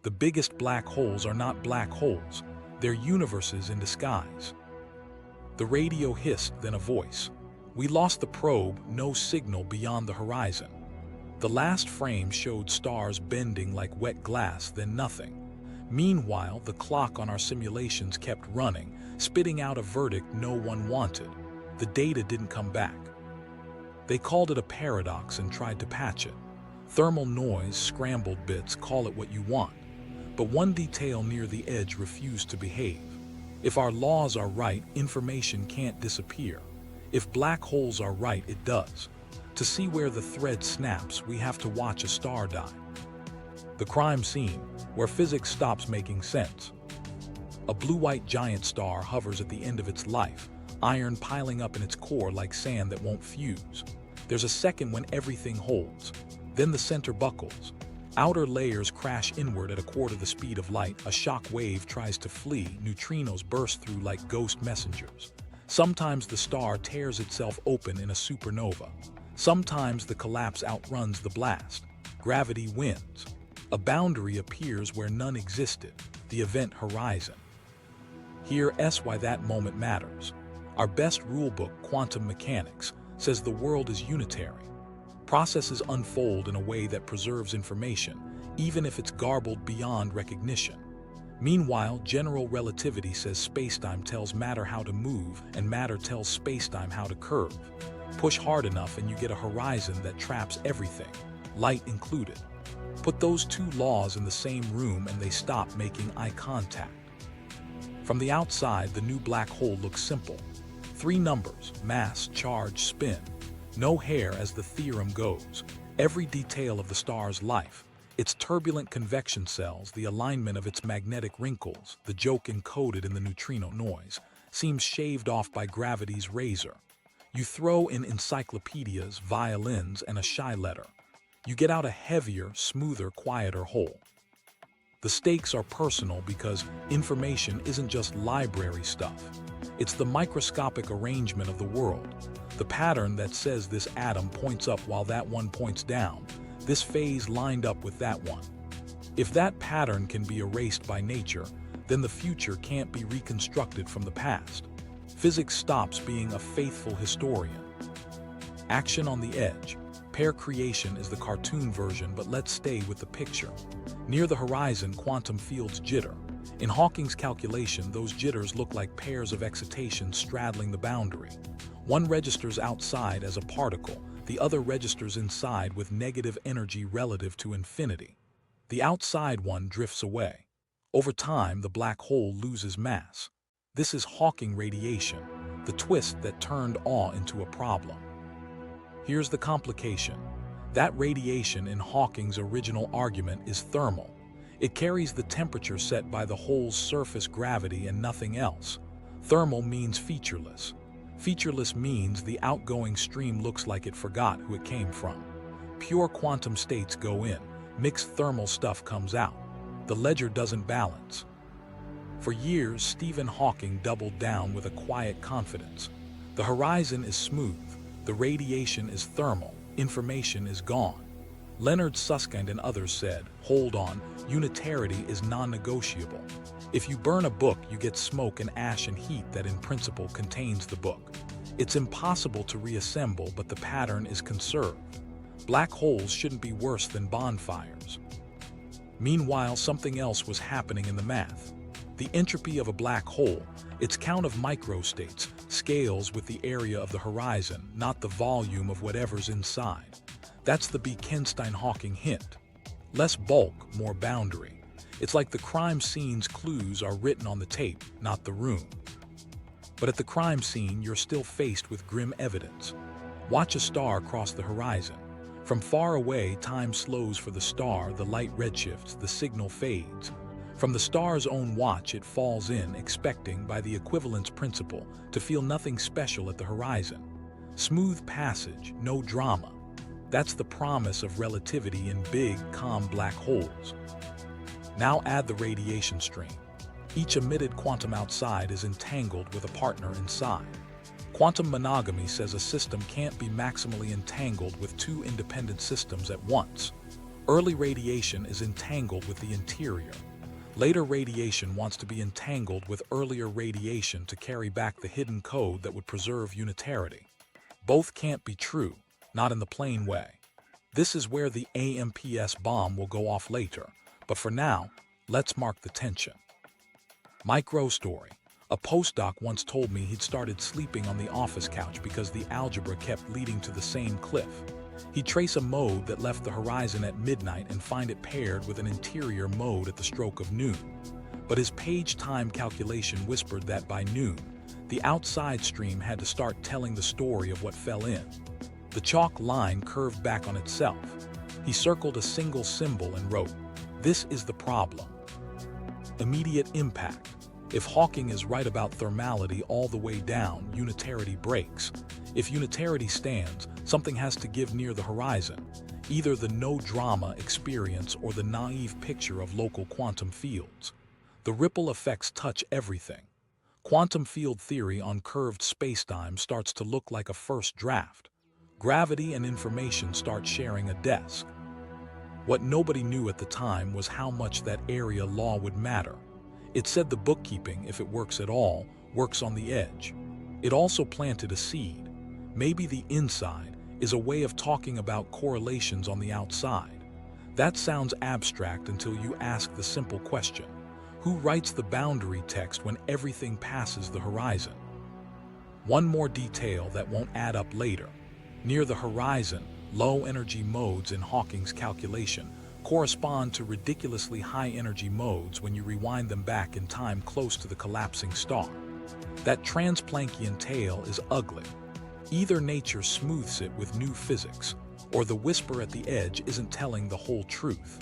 The biggest black holes are not black holes, they're universes in disguise. The radio hissed, then a voice. We lost the probe, no signal beyond the horizon. The last frame showed stars bending like wet glass, then nothing. Meanwhile, the clock on our simulations kept running, spitting out a verdict no one wanted. The data didn't come back. They called it a paradox and tried to patch it. Thermal noise, scrambled bits, call it what you want. But one detail near the edge refused to behave. If our laws are right, information can't disappear. If black holes are right, it does. To see where the thread snaps, we have to watch a star die. The crime scene, where physics stops making sense. A blue-white giant star hovers at the end of its life, iron piling up in its core like sand that won't fuse. There's a second when everything holds. Then the center buckles. Outer layers crash inward at a quarter the speed of light. A shock wave tries to flee. Neutrinos burst through like ghost messengers. Sometimes the star tears itself open in a supernova. Sometimes the collapse outruns the blast. Gravity wins. A boundary appears where none existed, the event horizon. Here is why that moment matters. Our best rulebook, quantum mechanics, says the world is unitary. Processes unfold in a way that preserves information, even if it's garbled beyond recognition. Meanwhile, general relativity says spacetime tells matter how to move, and matter tells spacetime how to curve. Push hard enough and you get a horizon that traps everything, light included. Put those two laws in the same room and they stop making eye contact. From the outside, the new black hole looks simple. 3 numbers: mass, charge, spin. No hair as the theorem goes. Every detail of the star's life. Its turbulent convection cells, the alignment of its magnetic wrinkles, the joke encoded in the neutrino noise, seems shaved off by gravity's razor. You throw in encyclopedias, violins, and a shy letter. You get out a heavier, smoother, quieter whole. The stakes are personal because information isn't just library stuff. It's the microscopic arrangement of the world. The pattern that says this atom points up while that one points down. This phase lined up with that one. If that pattern can be erased by nature, then the future can't be reconstructed from the past. Physics stops being a faithful historian. Action on the edge. Pair creation is the cartoon version, but let's stay with the picture. Near the horizon, quantum fields jitter. In Hawking's calculation, those jitters look like pairs of excitations straddling the boundary. One registers outside as a particle, the other registers inside with negative energy relative to infinity. The outside one drifts away. Over time, the black hole loses mass. This is Hawking radiation, the twist that turned awe into a problem. Here's the complication. That radiation in Hawking's original argument is thermal. It carries the temperature set by the hole's surface gravity and nothing else. Thermal means featureless. Featureless means the outgoing stream looks like it forgot who it came from. Pure quantum states go in, mixed thermal stuff comes out. The ledger doesn't balance. For years, Stephen Hawking doubled down with a quiet confidence. The horizon is smooth, the radiation is thermal, information is gone. Leonard Susskind and others said, hold on, unitarity is non-negotiable. If you burn a book, you get smoke and ash and heat that in principle contains the book. It's impossible to reassemble, but the pattern is conserved. Black holes shouldn't be worse than bonfires. Meanwhile, something else was happening in the math. The entropy of a black hole, its count of microstates, scales with the area of the horizon, not the volume of whatever's inside. That's the Bekenstein-Hawking hint. Less bulk, more boundary. It's like the crime scene's clues are written on the tape, not the room. But at the crime scene, you're still faced with grim evidence. Watch a star cross the horizon. From far away, time slows for the star, the light redshifts, the signal fades. From the star's own watch, it falls in, expecting, by the equivalence principle, to feel nothing special at the horizon. Smooth passage, no drama. That's the promise of relativity in big, calm black holes. Now add the radiation stream. Each emitted quantum outside is entangled with a partner inside. Quantum monogamy says a system can't be maximally entangled with 2 independent systems at once. Early radiation is entangled with the interior. Later radiation wants to be entangled with earlier radiation to carry back the hidden code that would preserve unitarity. Both can't be true, not in the plain way. This is where the AMPS bomb will go off later, but for now, let's mark the tension. Micro story. A postdoc once told me he'd started sleeping on the office couch because the algebra kept leading to the same cliff. He'd trace a mode that left the horizon at midnight and find it paired with an interior mode at the stroke of noon. But his page time calculation whispered that by noon, the outside stream had to start telling the story of what fell in. The chalk line curved back on itself. He circled a single symbol and wrote, "This is the problem." Immediate impact. If Hawking is right about thermality all the way down, unitarity breaks. If unitarity stands, something has to give near the horizon, either the no-drama experience or the naive picture of local quantum fields. The ripple effects touch everything. Quantum field theory on curved spacetime starts to look like a first draft. Gravity and information start sharing a desk. What nobody knew at the time was how much that area law would matter. It said the bookkeeping, if it works at all, works on the edge. It also planted a seed. Maybe the inside is a way of talking about correlations on the outside. That sounds abstract until you ask the simple question: who writes the boundary text when everything passes the horizon? One more detail that won't add up later. Near the horizon, low-energy modes in Hawking's calculation correspond to ridiculously high-energy modes when you rewind them back in time close to the collapsing star. That transplanckian tail is ugly. Either nature smooths it with new physics, or the whisper at the edge isn't telling the whole truth.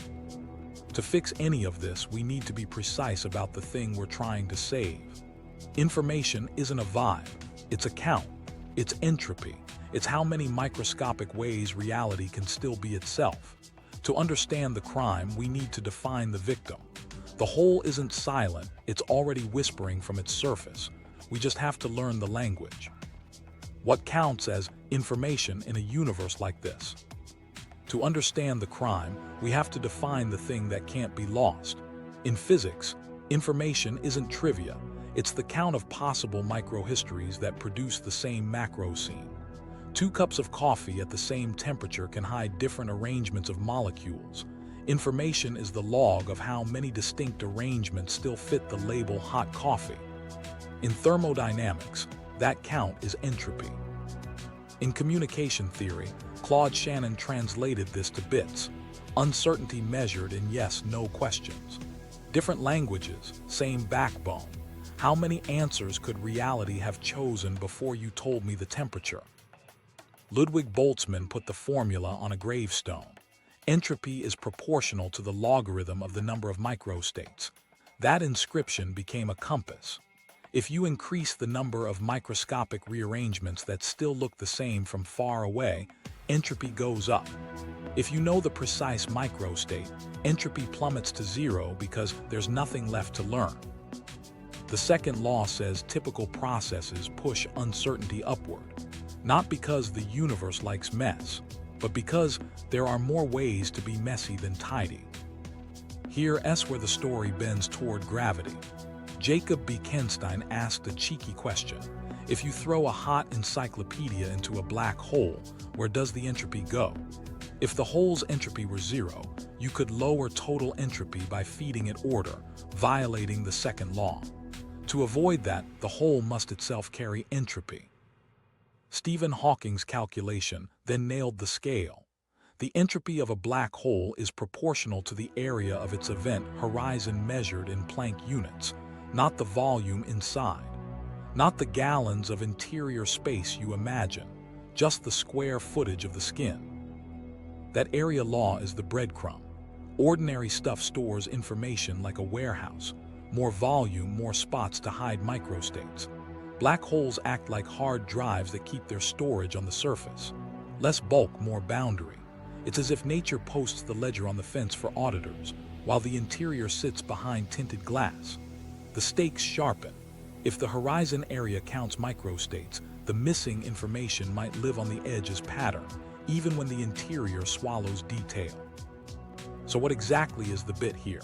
To fix any of this, we need to be precise about the thing we're trying to save. Information isn't a vibe, it's a count, it's entropy, it's how many microscopic ways reality can still be itself. To understand the crime, we need to define the victim. The whole isn't silent, it's already whispering from its surface. We just have to learn the language. What counts as information in a universe like this? To understand the crime, we have to define the thing that can't be lost. In physics, information isn't trivia, it's the count of possible microhistories that produce the same macro scene. 2 cups of coffee at the same temperature can hide different arrangements of molecules. Information is the log of how many distinct arrangements still fit the label hot coffee. In thermodynamics, that count is entropy. In communication theory, Claude Shannon translated this to bits, uncertainty measured in yes/no questions. Different languages, same backbone. How many answers could reality have chosen before you told me the temperature? Ludwig Boltzmann put the formula on a gravestone. Entropy is proportional to the logarithm of the number of microstates. That inscription became a compass. If you increase the number of microscopic rearrangements that still look the same from far away, entropy goes up. If you know the precise microstate, entropy plummets to 0 because there's nothing left to learn. The second law says typical processes push uncertainty upward. Not because the universe likes mess, but because there are more ways to be messy than tidy. Here's where the story bends toward gravity. Jacob B. Kenstein asked a cheeky question. If you throw a hot encyclopedia into a black hole, where does the entropy go? If the hole's entropy were 0, you could lower total entropy by feeding it order, violating the second law. To avoid that, the hole must itself carry entropy. Stephen Hawking's calculation then nailed the scale. The entropy of a black hole is proportional to the area of its event horizon measured in Planck units, not the volume inside. Not the gallons of interior space you imagine, just the square footage of the skin. That area law is the breadcrumb. Ordinary stuff stores information like a warehouse. More volume, more spots to hide microstates. Black holes act like hard drives that keep their storage on the surface. Less bulk, more boundary. It's as if nature posts the ledger on the fence for auditors, while the interior sits behind tinted glass. The stakes sharpen. If the horizon area counts microstates, the missing information might live on the edge as pattern, even when the interior swallows detail. So what exactly is the bit here?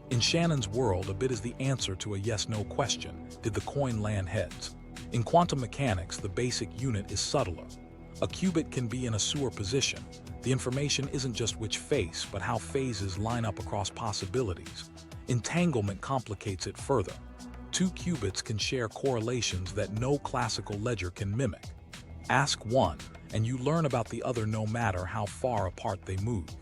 In Shannon's world, a bit is the answer to a yes-no question: did the coin land heads? In quantum mechanics, the basic unit is subtler. A qubit can be in a sewer position. The information isn't just which face, but how phases line up across possibilities. Entanglement complicates it further. Two qubits can share correlations that no classical ledger can mimic. Ask one, and you learn about the other no matter how far apart they moved.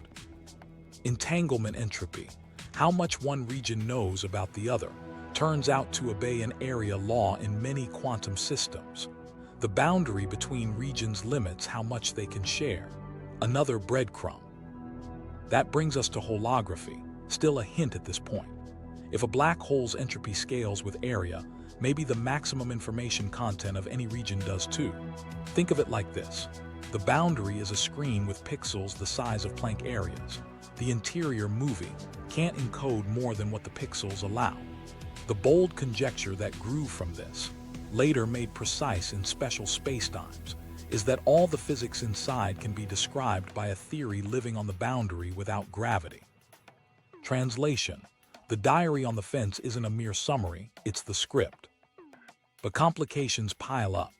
Entanglement entropy. How much one region knows about the other turns out to obey an area law in many quantum systems. The boundary between regions limits how much they can share. Another breadcrumb. That brings us to holography, still a hint at this point. If a black hole's entropy scales with area, maybe the maximum information content of any region does too. Think of it like this. The boundary is a screen with pixels the size of Planck areas. The interior movie can't encode more than what the pixels allow. The bold conjecture that grew from this, later made precise in special spacetimes, is that all the physics inside can be described by a theory living on the boundary without gravity. Translation. The diary on the fence isn't a mere summary, it's the script. But complications pile up.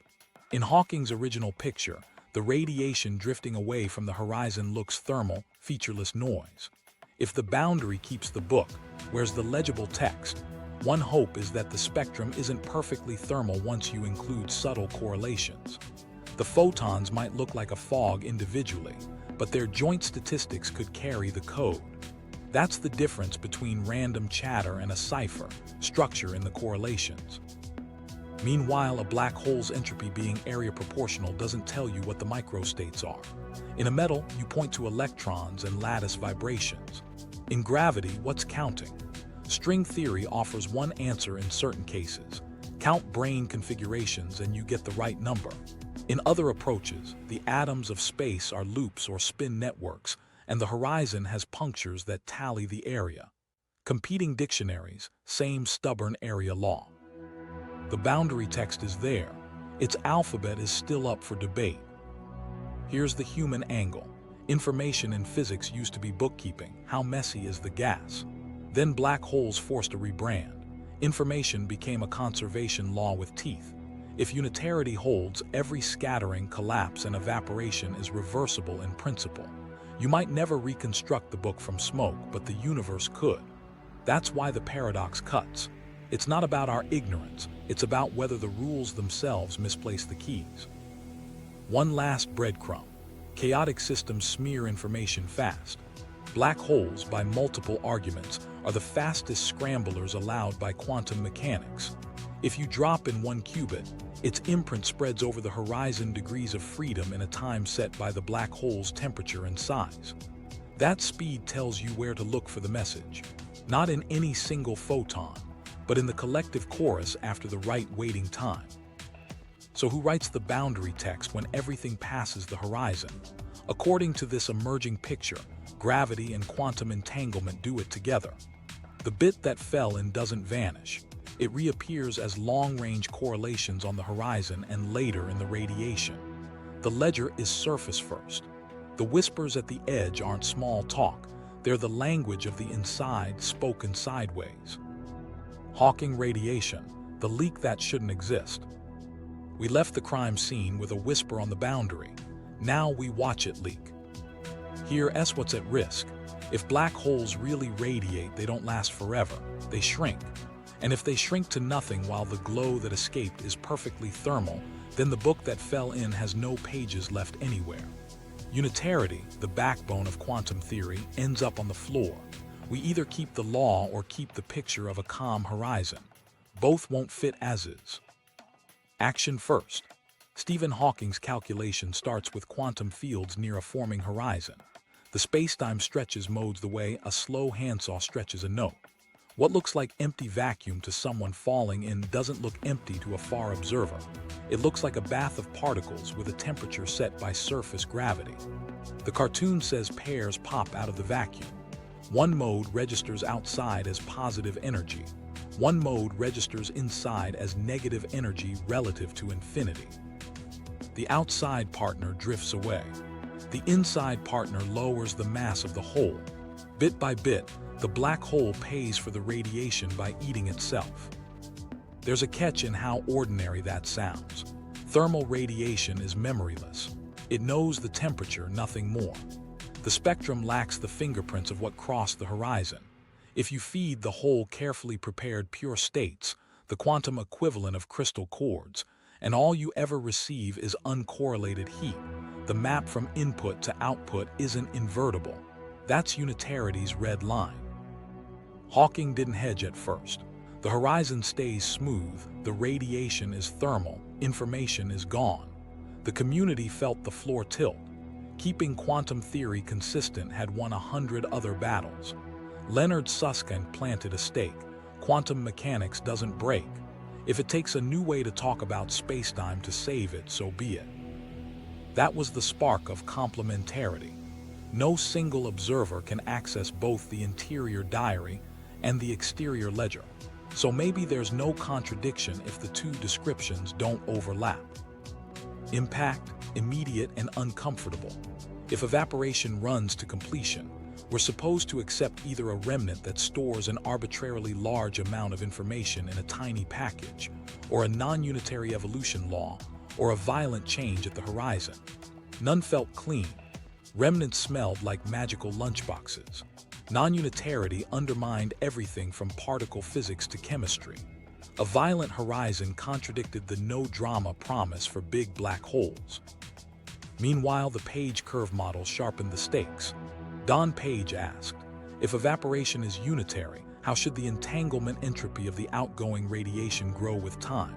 In Hawking's original picture, the radiation drifting away from the horizon looks thermal, featureless noise. If the boundary keeps the book, where's the legible text? One hope is that the spectrum isn't perfectly thermal once you include subtle correlations. The photons might look like a fog individually, but their joint statistics could carry the code. That's the difference between random chatter and a cipher, structure in the correlations. Meanwhile, a black hole's entropy being area proportional doesn't tell you what the microstates are. In a metal, you point to electrons and lattice vibrations. In gravity, what's counting? String theory offers one answer in certain cases. Count brane configurations and you get the right number. In other approaches, the atoms of space are loops or spin networks, and the horizon has punctures that tally the area. Competing dictionaries, same stubborn area law. The boundary text is there. Its alphabet is still up for debate. Here's the human angle. Information in physics used to be bookkeeping. How messy is the gas? Then black holes forced a rebrand. Information became a conservation law with teeth. If unitarity holds, every scattering, collapse, and evaporation is reversible in principle. You might never reconstruct the book from smoke, but the universe could. That's why the paradox cuts. It's not about our ignorance, it's about whether the rules themselves misplace the keys. One last breadcrumb. Chaotic systems smear information fast. Black holes, by multiple arguments, are the fastest scramblers allowed by quantum mechanics. If you drop in one qubit, its imprint spreads over the horizon degrees of freedom in a time set by the black hole's temperature and size. That speed tells you where to look for the message, not in any single photon, but in the collective chorus after the right waiting time. So who writes the boundary text when everything passes the horizon? According to this emerging picture, gravity and quantum entanglement do it together. The bit that fell in doesn't vanish. It reappears as long-range correlations on the horizon and later in the radiation. The ledger is surface first. The whispers at the edge aren't small talk. They're the language of the inside spoken sideways. Hawking radiation, the leak that shouldn't exist. We left the crime scene with a whisper on the boundary. Now we watch it leak. Here's what's at risk. If black holes really radiate, they don't last forever. They shrink. And if they shrink to nothing while the glow that escaped is perfectly thermal, then the book that fell in has no pages left anywhere. Unitarity, the backbone of quantum theory, ends up on the floor. We either keep the law or keep the picture of a calm horizon. Both won't fit as is. Action first. Stephen Hawking's calculation starts with quantum fields near a forming horizon. The spacetime stretches modes the way a slow handsaw stretches a note. What looks like empty vacuum to someone falling in doesn't look empty to a far observer. It looks like a bath of particles with a temperature set by surface gravity. The cartoon says pairs pop out of the vacuum. One mode registers outside as positive energy. One mode registers inside as negative energy relative to infinity. The outside partner drifts away. The inside partner lowers the mass of the whole. Bit by bit, the black hole pays for the radiation by eating itself. There's a catch in how ordinary that sounds. Thermal radiation is memoryless. It knows the temperature, nothing more. The spectrum lacks the fingerprints of what crossed the horizon. If you feed the whole carefully prepared pure states, the quantum equivalent of crystal chords, and all you ever receive is uncorrelated heat, the map from input to output isn't invertible. That's Unitarity's red line. Hawking didn't hedge at first. The horizon stays smooth, the radiation is thermal, information is gone. The community felt the floor tilt. Keeping quantum theory consistent had won 100 other battles. Leonard Susskind planted a stake. Quantum mechanics doesn't break. If it takes a new way to talk about spacetime to save it, so be it. That was the spark of complementarity. No single observer can access both the interior diary and the exterior ledger. So maybe there's no contradiction if the two descriptions don't overlap. Impact, immediate and uncomfortable. If evaporation runs to completion, we're supposed to accept either a remnant that stores an arbitrarily large amount of information in a tiny package, or a non-unitary evolution law, or a violent change at the horizon. None felt clean. Remnants smelled like magical lunchboxes. Non-unitarity undermined everything from particle physics to chemistry. A violent horizon contradicted the no-drama promise for big black holes. Meanwhile, the Page curve model sharpened the stakes. Don Page asked, if evaporation is unitary, how should the entanglement entropy of the outgoing radiation grow with time?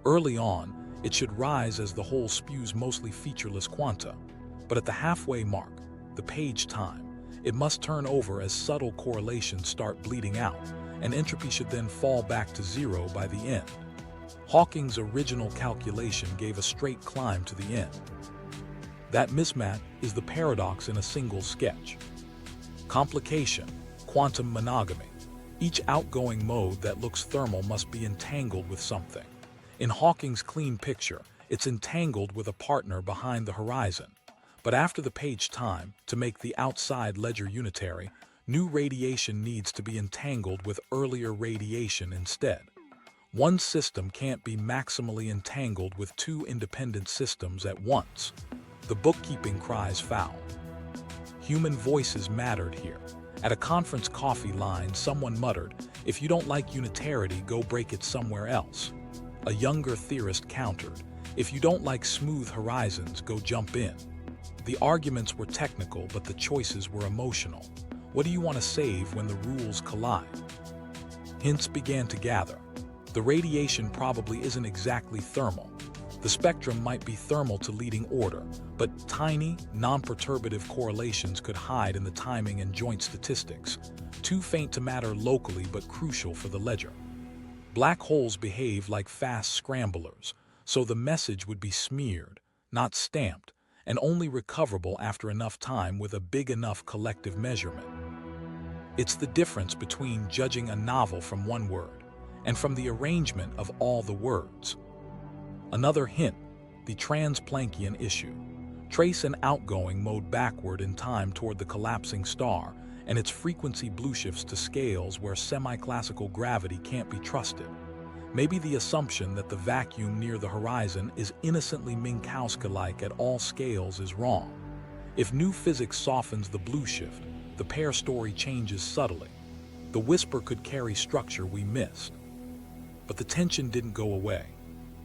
Early on, it should rise as the hole spews mostly featureless quanta. But at the halfway mark, the Page time, it must turn over as subtle correlations start bleeding out, and entropy should then fall back to zero by the end. Hawking's original calculation gave a straight climb to the end. That mismatch is the paradox in a single sketch. Complication, quantum monogamy. Each outgoing mode that looks thermal must be entangled with something. In Hawking's clean picture, it's entangled with a partner behind the horizon. But after the Page time, to make the outside ledger unitary, new radiation needs to be entangled with earlier radiation instead. One system can't be maximally entangled with two independent systems at once. The bookkeeping cries foul. Human voices mattered here. At a conference coffee line, someone muttered, "If you don't like unitarity, go break it somewhere else." A younger theorist countered, "If you don't like smooth horizons, go jump in." The arguments were technical, but the choices were emotional. What do you want to save when the rules collide? Hints began to gather. The radiation probably isn't exactly thermal. The spectrum might be thermal to leading order, but tiny, non-perturbative correlations could hide in the timing and joint statistics, too faint to matter locally but crucial for the ledger. Black holes behave like fast scramblers, so the message would be smeared, not stamped, and only recoverable after enough time with a big enough collective measurement. It's the difference between judging a novel from one word and from the arrangement of all the words. Another hint, the trans-Planckian issue. Trace an outgoing mode backward in time toward the collapsing star, and its frequency blueshifts to scales where semi-classical gravity can't be trusted. Maybe the assumption that the vacuum near the horizon is innocently Minkowski-like at all scales is wrong. If new physics softens the blue shift, the pair story changes subtly. The whisper could carry structure we missed. But the tension didn't go away.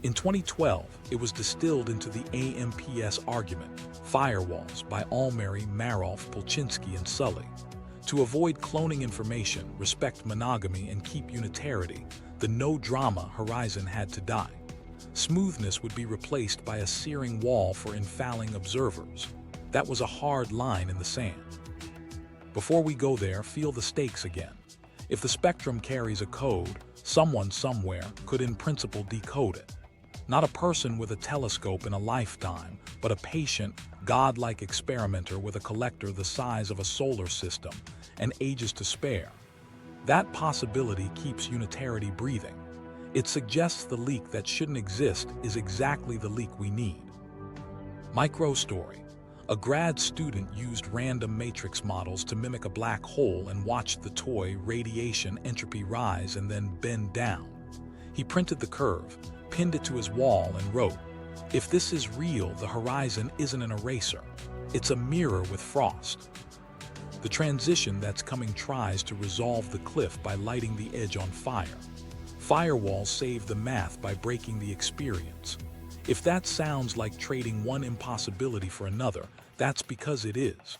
In 2012, it was distilled into the AMPS argument, Firewalls, by Almary, Marolf, Polchinski, and Sully. To avoid cloning information, respect monogamy, and keep unitarity, the no-drama horizon had to die. Smoothness would be replaced by a searing wall for infalling observers. That was a hard line in the sand. Before we go there, feel the stakes again. If the spectrum carries a code, someone somewhere could in principle decode it. Not a person with a telescope in a lifetime, but a patient, godlike experimenter with a collector the size of a solar system and ages to spare. That possibility keeps unitarity breathing. It suggests the leak that shouldn't exist is exactly the leak we need. Micro story. A grad student used random matrix models to mimic a black hole and watched the toy radiation entropy rise and then bend down. He printed the curve, pinned it to his wall, and wrote, "If this is real, the horizon isn't an eraser. It's a mirror with frost." The transition that's coming tries to resolve the cliff by lighting the edge on fire. Firewall saved the math by breaking the experience. If that sounds like trading one impossibility for another, that's because it is.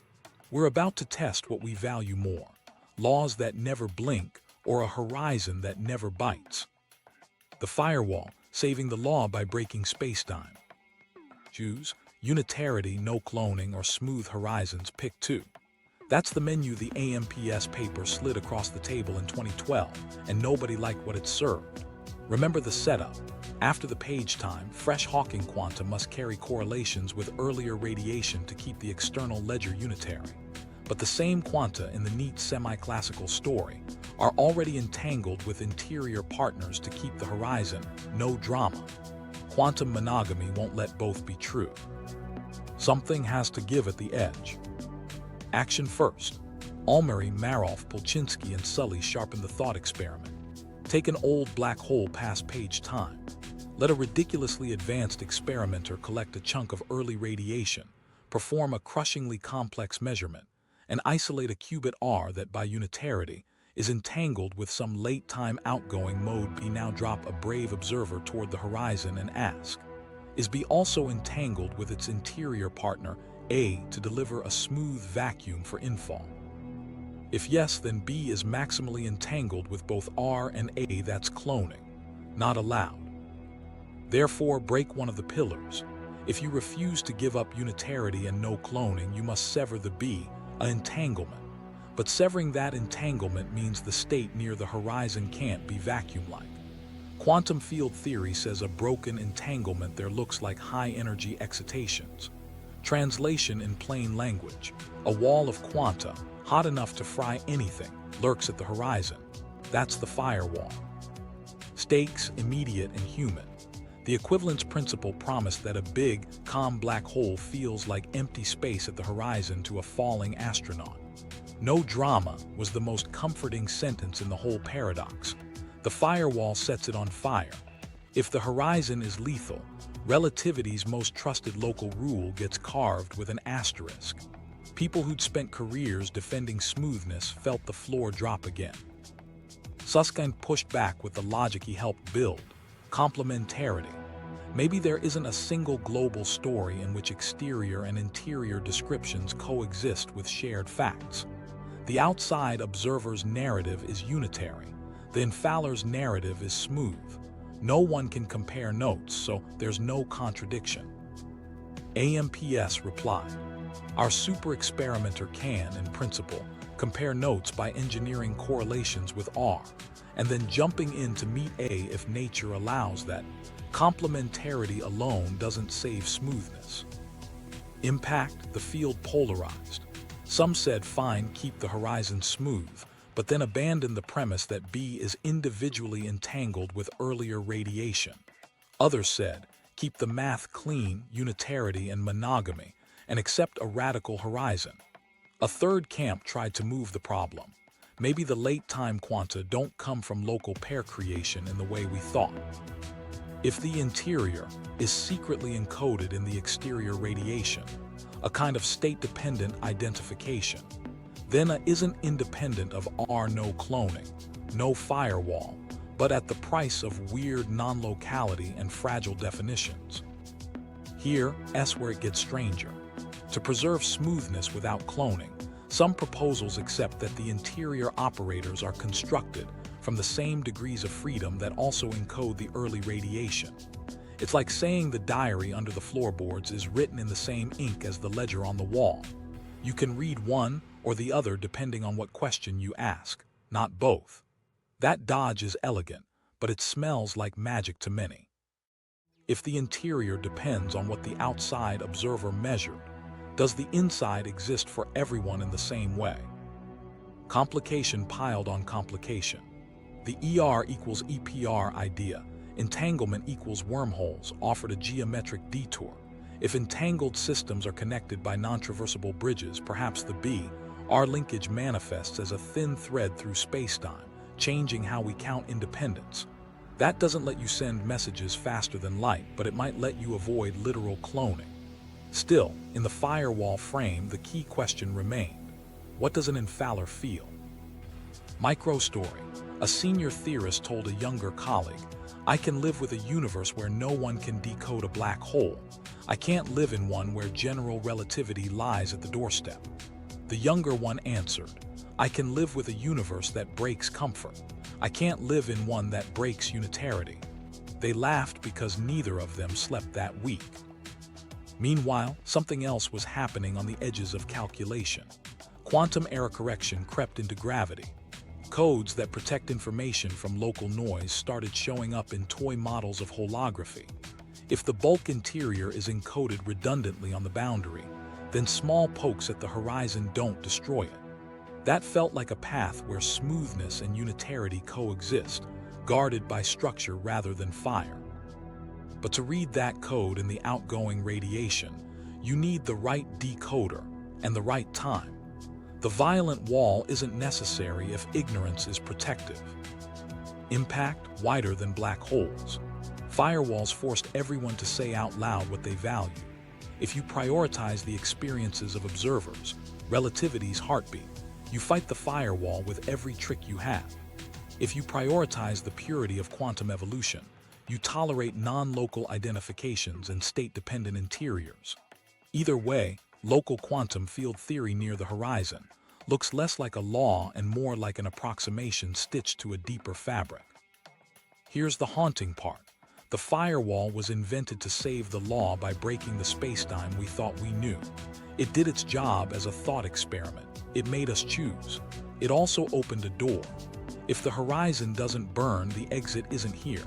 We're about to test what we value more: laws that never blink or a horizon that never bites. The Firewall, saving the law by breaking spacetime. Choose Unitary, no cloning, or smooth horizons. Pick 2. That's the menu the AMPS paper slid across the table in 2012, and nobody liked what it served. Remember the setup. After the page time, fresh Hawking quanta must carry correlations with earlier radiation to keep the external ledger unitary. But the same quanta in the neat semi-classical story are already entangled with interior partners to keep the horizon no drama. Quantum monogamy won't let both be true. Something has to give at the edge. Action first. Almery, Maroff, Polchinski, and Sully sharpen the thought experiment. Take an old black hole past page time. Let a ridiculously advanced experimenter collect a chunk of early radiation, perform a crushingly complex measurement, and isolate a qubit R that by unitarity is entangled with some late-time outgoing mode B. Now drop a brave observer toward the horizon and ask, is B also entangled with its interior partner A to deliver a smooth vacuum for infall? If yes, then B is maximally entangled with both R and A. That's cloning. Not allowed. Therefore, break one of the pillars. If you refuse to give up unitarity and no cloning, you must sever the B, an entanglement. But severing that entanglement means the state near the horizon can't be vacuum-like. Quantum field theory says a broken entanglement there looks like high-energy excitations. Translation in plain language: a wall of quanta, hot enough to fry anything, lurks at the horizon. That's the firewall. Stakes immediate and human. The equivalence principle promised that a big, calm black hole feels like empty space at the horizon to a falling astronaut. No drama was the most comforting sentence in the whole paradox. The firewall sets it on fire. If the horizon is lethal, relativity's most trusted local rule gets carved with an asterisk. People who'd spent careers defending smoothness felt the floor drop again. Susskind pushed back with the logic he helped build: complementarity. Maybe there isn't a single global story in which exterior and interior descriptions coexist with shared facts. The outside observer's narrative is unitary. The infaller's narrative is smooth. No one can compare notes, so there's no contradiction. AMPS replied, our super experimenter can, in principle, compare notes by engineering correlations with R, and then jumping in to meet A if nature allows that. Complementarity alone doesn't save smoothness. Impact: the field polarized. Some said fine, keep the horizon smooth, but then abandoned the premise that B is individually entangled with earlier radiation. Others said, keep the math clean, unitarity and monogamy, and accept a radical horizon. A third camp tried to move the problem. Maybe the late-time quanta don't come from local pair creation in the way we thought. If the interior is secretly encoded in the exterior radiation, a kind of state-dependent identification, then A isn't independent of R. No cloning, no firewall, but at the price of weird non-locality and fragile definitions. Here, S where it gets stranger. To preserve smoothness without cloning, some proposals accept that the interior operators are constructed from the same degrees of freedom that also encode the early radiation. It's like saying the diary under the floorboards is written in the same ink as the ledger on the wall. You can read one or the other depending on what question you ask, not both. That dodge is elegant, but it smells like magic to many. If the interior depends on what the outside observer measured, does the inside exist for everyone in the same way? Complication piled on complication. The ER equals EPR idea, entanglement equals wormholes, offered a geometric detour. If entangled systems are connected by non-traversable bridges, perhaps the B, our linkage manifests as a thin thread through spacetime, changing how we count independence. That doesn't let you send messages faster than light, but it might let you avoid literal cloning. Still, in the firewall frame, the key question remained: what does an infaller feel? Microstory. A senior theorist told a younger colleague, "I can live with a universe where no one can decode a black hole. I can't live in one where general relativity lies at the doorstep." The younger one answered, "I can live with a universe that breaks comfort. I can't live in one that breaks unitarity." They laughed because neither of them slept that week. Meanwhile, something else was happening on the edges of calculation. Quantum error correction crept into gravity. Codes that protect information from local noise started showing up in toy models of holography. If the bulk interior is encoded redundantly on the boundary, then small pokes at the horizon don't destroy it. That felt like a path where smoothness and unitarity coexist, guarded by structure rather than fire. But to read that code in the outgoing radiation, you need the right decoder and the right time. The violent wall isn't necessary if ignorance is protective. Impact wider than black holes. Firewalls forced everyone to say out loud what they value. If you prioritize the experiences of observers, relativity's heartbeat, you fight the firewall with every trick you have. If you prioritize the purity of quantum evolution, you tolerate non-local identifications and state-dependent interiors. Either way, local quantum field theory near the horizon looks less like a law and more like an approximation stitched to a deeper fabric. Here's the haunting part. The firewall was invented to save the law by breaking the spacetime we thought we knew. It did its job as a thought experiment. It made us choose. It also opened a door. If the horizon doesn't burn, the exit isn't here.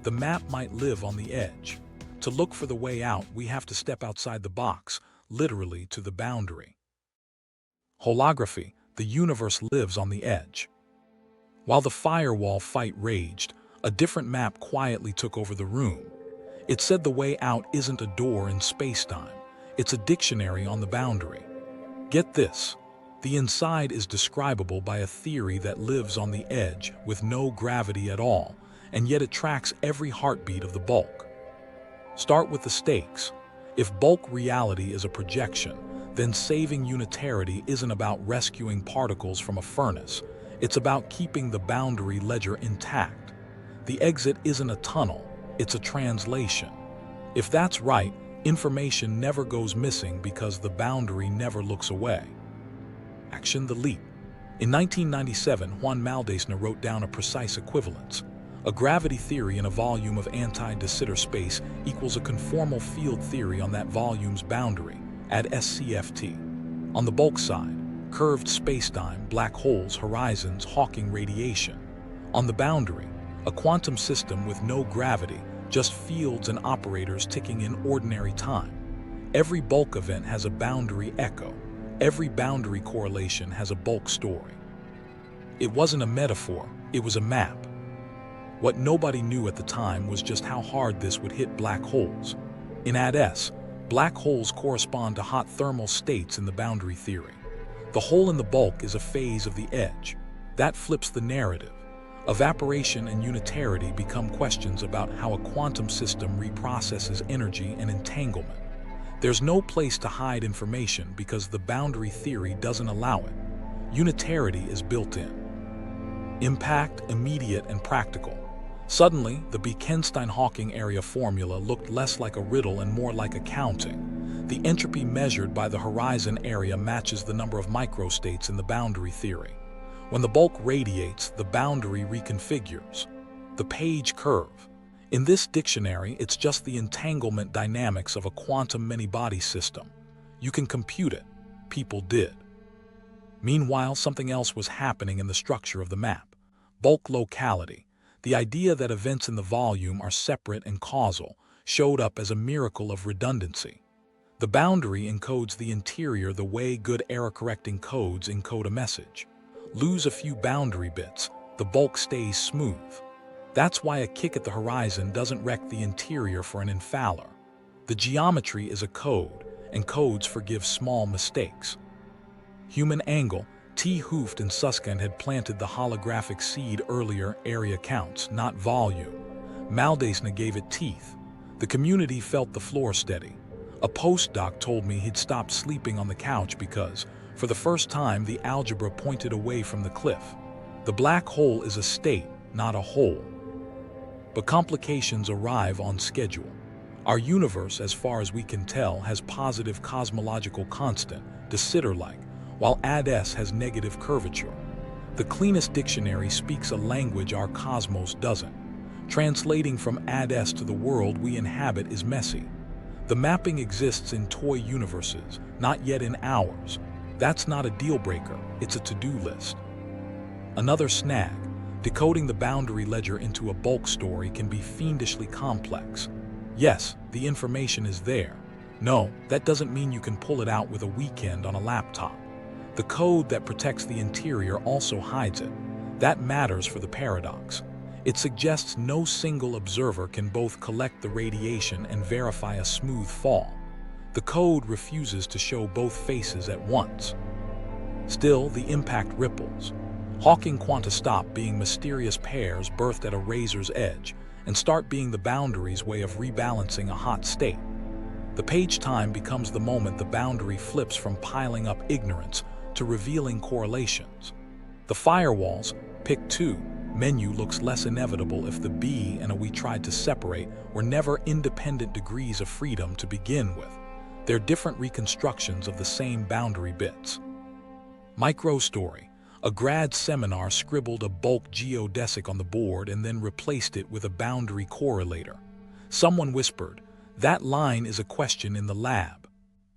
The map might live on the edge. To look for the way out, we have to step outside the box, literally to the boundary. Holography. The universe lives on the edge. While the firewall fight raged, a different map quietly took over the room. It said the way out isn't a door in spacetime. It's a dictionary on the boundary. Get this. The inside is describable by a theory that lives on the edge with no gravity at all, and yet it tracks every heartbeat of the bulk. Start with the stakes. If bulk reality is a projection, then saving unitarity isn't about rescuing particles from a furnace. It's about keeping the boundary ledger intact. The exit isn't a tunnel, it's a translation. If that's right, information never goes missing because the boundary never looks away. Action the leap. In 1997, Juan Maldacena wrote down a precise equivalence. A gravity theory in a volume of anti-de Sitter space equals a conformal field theory on that volume's boundary, at SCFT. On the bulk side, curved spacetime, black holes, horizons, Hawking radiation. On the boundary, a quantum system with no gravity, just fields and operators ticking in ordinary time. Every bulk event has a boundary echo. Every boundary correlation has a bulk story. It wasn't a metaphor, it was a map. What nobody knew at the time was just how hard this would hit black holes. In AdS, black holes correspond to hot thermal states in the boundary theory. The hole in the bulk is a phase of the edge. That flips the narrative. Evaporation and unitarity become questions about how a quantum system reprocesses energy and entanglement. There's no place to hide information because the boundary theory doesn't allow it. Unitarity is built in. Impact, immediate and practical. Suddenly, the Bekenstein-Hawking area formula looked less like a riddle and more like accounting. The entropy measured by the horizon area matches the number of microstates in the boundary theory. When the bulk radiates, the boundary reconfigures. The page curve. In this dictionary, it's just the entanglement dynamics of a quantum many-body system. You can compute it. People did. Meanwhile, something else was happening in the structure of the map. Bulk locality. The idea that events in the volume are separate and causal showed up as a miracle of redundancy. The boundary encodes the interior the way good error-correcting codes encode a message. Lose a few boundary bits, the bulk stays smooth. That's why a kick at the horizon doesn't wreck the interior for an infaller. The geometry is a code, and codes forgive small mistakes. Human angle, T. Hooft and Susskind had planted the holographic seed earlier. Area counts, not volume. Maldacena gave it teeth. The community felt the floor steady. A postdoc told me he'd stopped sleeping on the couch because, for the first time, the algebra pointed away from the cliff. The black hole is a state, not a hole. But complications arrive on schedule. Our universe, as far as we can tell, has positive cosmological constant, de Sitter-like, while AdS has negative curvature. The cleanest dictionary speaks a language our cosmos doesn't. Translating from AdS to the world we inhabit is messy. The mapping exists in toy universes, not yet in ours. That's not a deal breaker, it's a to-do list. Another snag, decoding the boundary ledger into a bulk story can be fiendishly complex. Yes, the information is there. No, that doesn't mean you can pull it out with a weekend on a laptop. The code that protects the interior also hides it. That matters for the paradox. It suggests no single observer can both collect the radiation and verify a smooth fall. The code refuses to show both faces at once. Still, the impact ripples. Hawking quanta stop being mysterious pairs birthed at a razor's edge and start being the boundary's way of rebalancing a hot state. The page time becomes the moment the boundary flips from piling up ignorance to revealing correlations. The firewall's pick 2 menu looks less inevitable if the B and a we tried to separate were never independent degrees of freedom to begin with. They're different reconstructions of the same boundary bits. Microstory. A grad seminar scribbled a bulk geodesic on the board and then replaced it with a boundary correlator. Someone whispered, "That line is a question in the lab."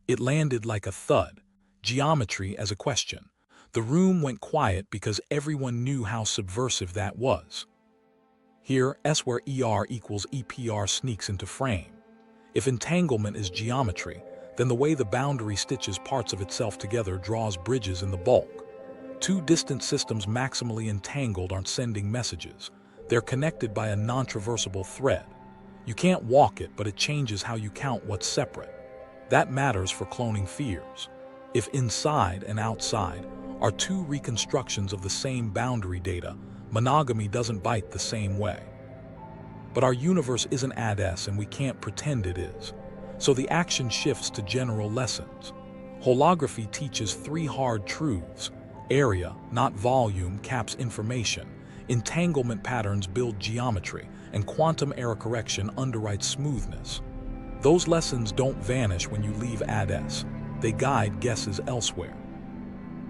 It landed like a thud. Geometry as a question. The room went quiet because everyone knew how subversive that was. Here, S where ER equals EPR sneaks into frame. If entanglement is geometry, then the way the boundary stitches parts of itself together draws bridges in the bulk. Two distant systems maximally entangled aren't sending messages. They're connected by a non-traversable thread. You can't walk it, but it changes how you count what's separate. That matters for cloning fears. If inside and outside are two reconstructions of the same boundary data, monogamy doesn't bite the same way. But our universe isn't AdS and we can't pretend it is. So the action shifts to general lessons. Holography teaches 3 hard truths. Area, not volume, caps information. Entanglement patterns build geometry, and quantum error correction underwrites smoothness. Those lessons don't vanish when you leave AdS. They guide guesses elsewhere.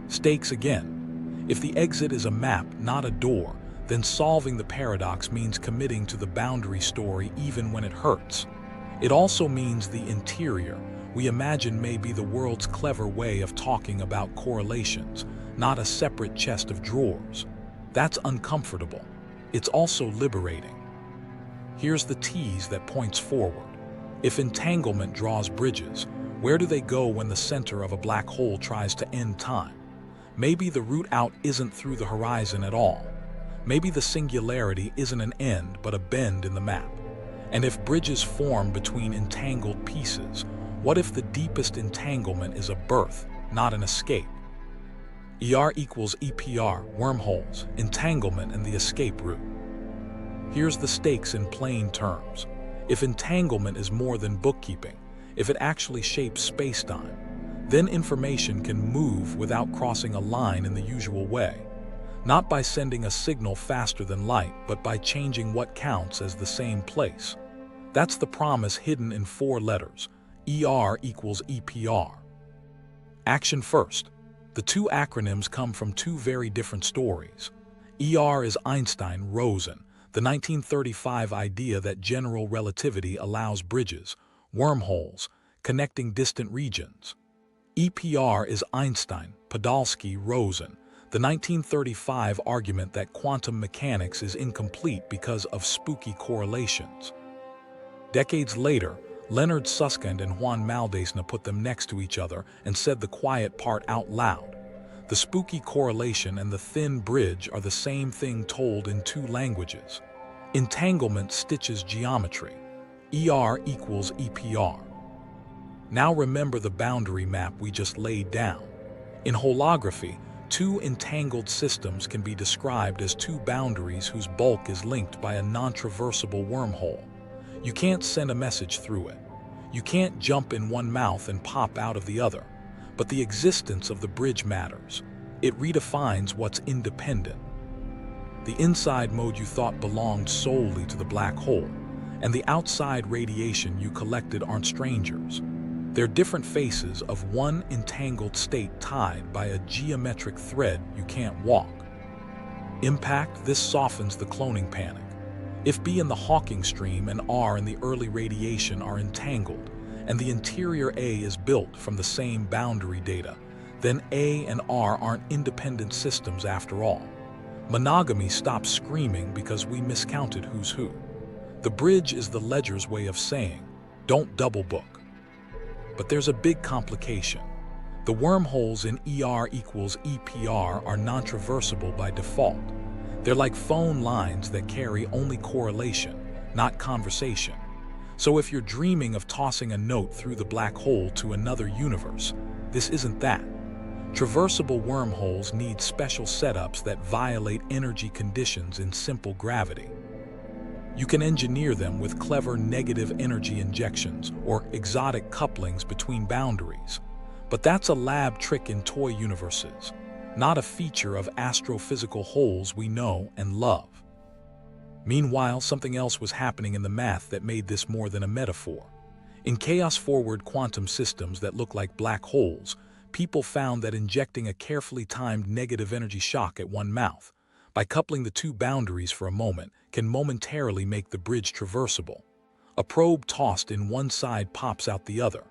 Stakes again. If the exit is a map, not a door, then solving the paradox means committing to the boundary story even when it hurts. It also means the interior, we imagine, may be the world's clever way of talking about correlations, not a separate chest of drawers. That's uncomfortable. It's also liberating. Here's the tease that points forward. If entanglement draws bridges, where do they go when the center of a black hole tries to end time? Maybe the route out isn't through the horizon at all. Maybe the singularity isn't an end but a bend in the map. And if bridges form between entangled pieces, what if the deepest entanglement is a birth, not an escape? ER equals EPR, wormholes, entanglement, and the escape route. Here's the stakes in plain terms. If entanglement is more than bookkeeping, if it actually shapes spacetime, then information can move without crossing a line in the usual way. Not by sending a signal faster than light, but by changing what counts as the same place. That's the promise hidden in 4 letters. ER equals EPR. Action first. The 2 acronyms come from 2 very different stories. ER is Einstein-Rosen, the 1935 idea that general relativity allows bridges, wormholes, connecting distant regions. EPR is Einstein-Podolsky-Rosen, the 1935 argument that quantum mechanics is incomplete because of spooky correlations. Decades later, Leonard Susskind and Juan Maldacena put them next to each other and said the quiet part out loud. The spooky correlation and the thin bridge are the same thing told in 2 languages. Entanglement stitches geometry. ER equals EPR. Now remember the boundary map we just laid down. In holography, two entangled systems can be described as two boundaries whose bulk is linked by a non-traversable wormhole. You can't send a message through it. You can't jump in one mouth and pop out of the other. But the existence of the bridge matters. It redefines what's independent. The inside mode you thought belonged solely to the black hole, and the outside radiation you collected aren't strangers. They're different faces of one entangled state tied by a geometric thread you can't walk. Impact: this softens the cloning panic. If B in the Hawking stream and R in the early radiation are entangled, and the interior A is built from the same boundary data, then A and R aren't independent systems after all. Monogamy stops screaming because we miscounted who's who. The bridge is the ledger's way of saying, don't double book. But there's a big complication. The wormholes in ER equals EPR are non-traversable by default. They're like phone lines that carry only correlation, not conversation. So if you're dreaming of tossing a note through the black hole to another universe, this isn't that. Traversable wormholes need special setups that violate energy conditions in simple gravity. You can engineer them with clever negative energy injections or exotic couplings between boundaries. But that's a lab trick in toy universes, not a feature of astrophysical holes we know and love. Meanwhile, something else was happening in the math that made this more than a metaphor. In chaos-forward quantum systems that look like black holes, people found that injecting a carefully timed negative energy shock at one mouth, by coupling the two boundaries for a moment, can momentarily make the bridge traversable. A probe tossed in one side pops out the other.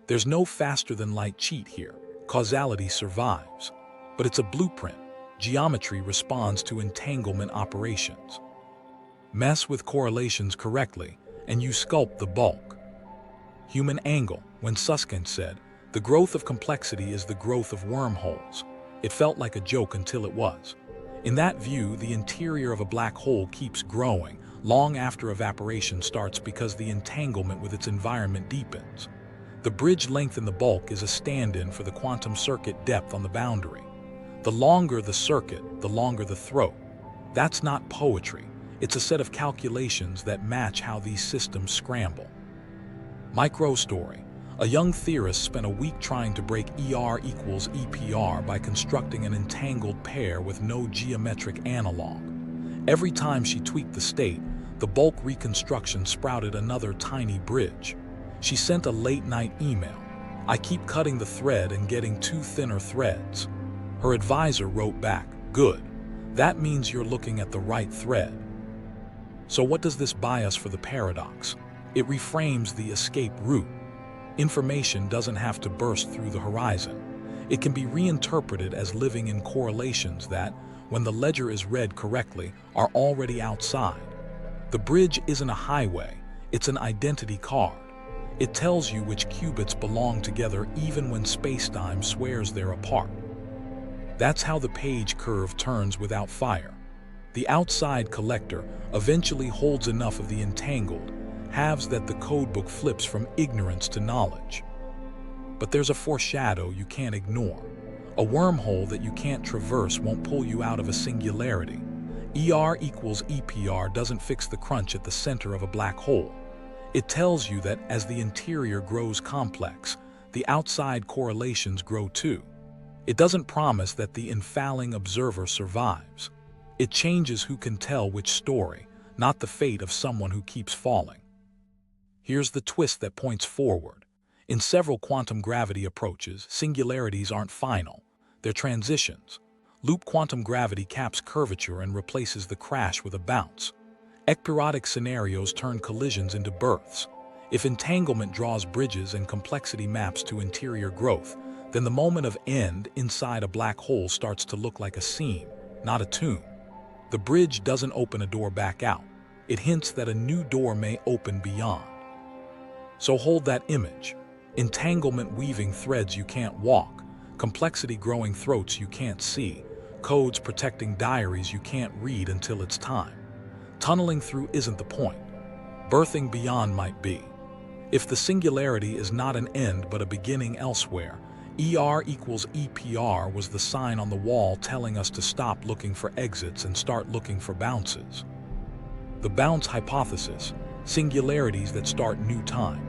There's no faster-than-light cheat here. Causality survives. But it's a blueprint. Geometry responds to entanglement operations. Mess with correlations correctly, and you sculpt the bulk. Human angle, when Susskind said, "The growth of complexity is the growth of wormholes." It felt like a joke until it was. In that view, the interior of a black hole keeps growing long after evaporation starts because the entanglement with its environment deepens. The bridge length in the bulk is a stand-in for the quantum circuit depth on the boundary. The longer the circuit, the longer the throat. That's not poetry. It's a set of calculations that match how these systems scramble. Micro story. A young theorist spent a week trying to break ER equals EPR by constructing an entangled pair with no geometric analog. Every time she tweaked the state, the bulk reconstruction sprouted another tiny bridge. She sent a late-night email. "I keep cutting the thread and getting two thinner threads." Her advisor wrote back, "Good. That means you're looking at the right thread." So what does this buy us for the paradox? It reframes the escape route. Information doesn't have to burst through the horizon. It can be reinterpreted as living in correlations that, when the ledger is read correctly, are already outside. The bridge isn't a highway, it's an identity card. It tells you which qubits belong together even when spacetime swears they're apart. That's how the page curve turns without fire. The outside collector eventually holds enough of the entangled, halves that the codebook flips from ignorance to knowledge. But there's a foreshadow you can't ignore. A wormhole that you can't traverse won't pull you out of a singularity. ER equals EPR doesn't fix the crunch at the center of a black hole. It tells you that as the interior grows complex, the outside correlations grow too. It doesn't promise that the infalling observer survives. It changes who can tell which story, not the fate of someone who keeps falling. Here's the twist that points forward. In several quantum gravity approaches, singularities aren't final. They're transitions. Loop quantum gravity caps curvature and replaces the crash with a bounce. Ekpyrotic scenarios turn collisions into births. If entanglement draws bridges and complexity maps to interior growth, then the moment of end inside a black hole starts to look like a seam, not a tomb. The bridge doesn't open a door back out. It hints that a new door may open beyond. So hold that image. Entanglement weaving threads you can't walk, complexity growing throats you can't see, codes protecting diaries you can't read until it's time. Tunneling through isn't the point. Birthing beyond might be. If the singularity is not an end but a beginning elsewhere, ER equals EPR was the sign on the wall telling us to stop looking for exits and start looking for bounces. The bounce hypothesis, singularities that start new time.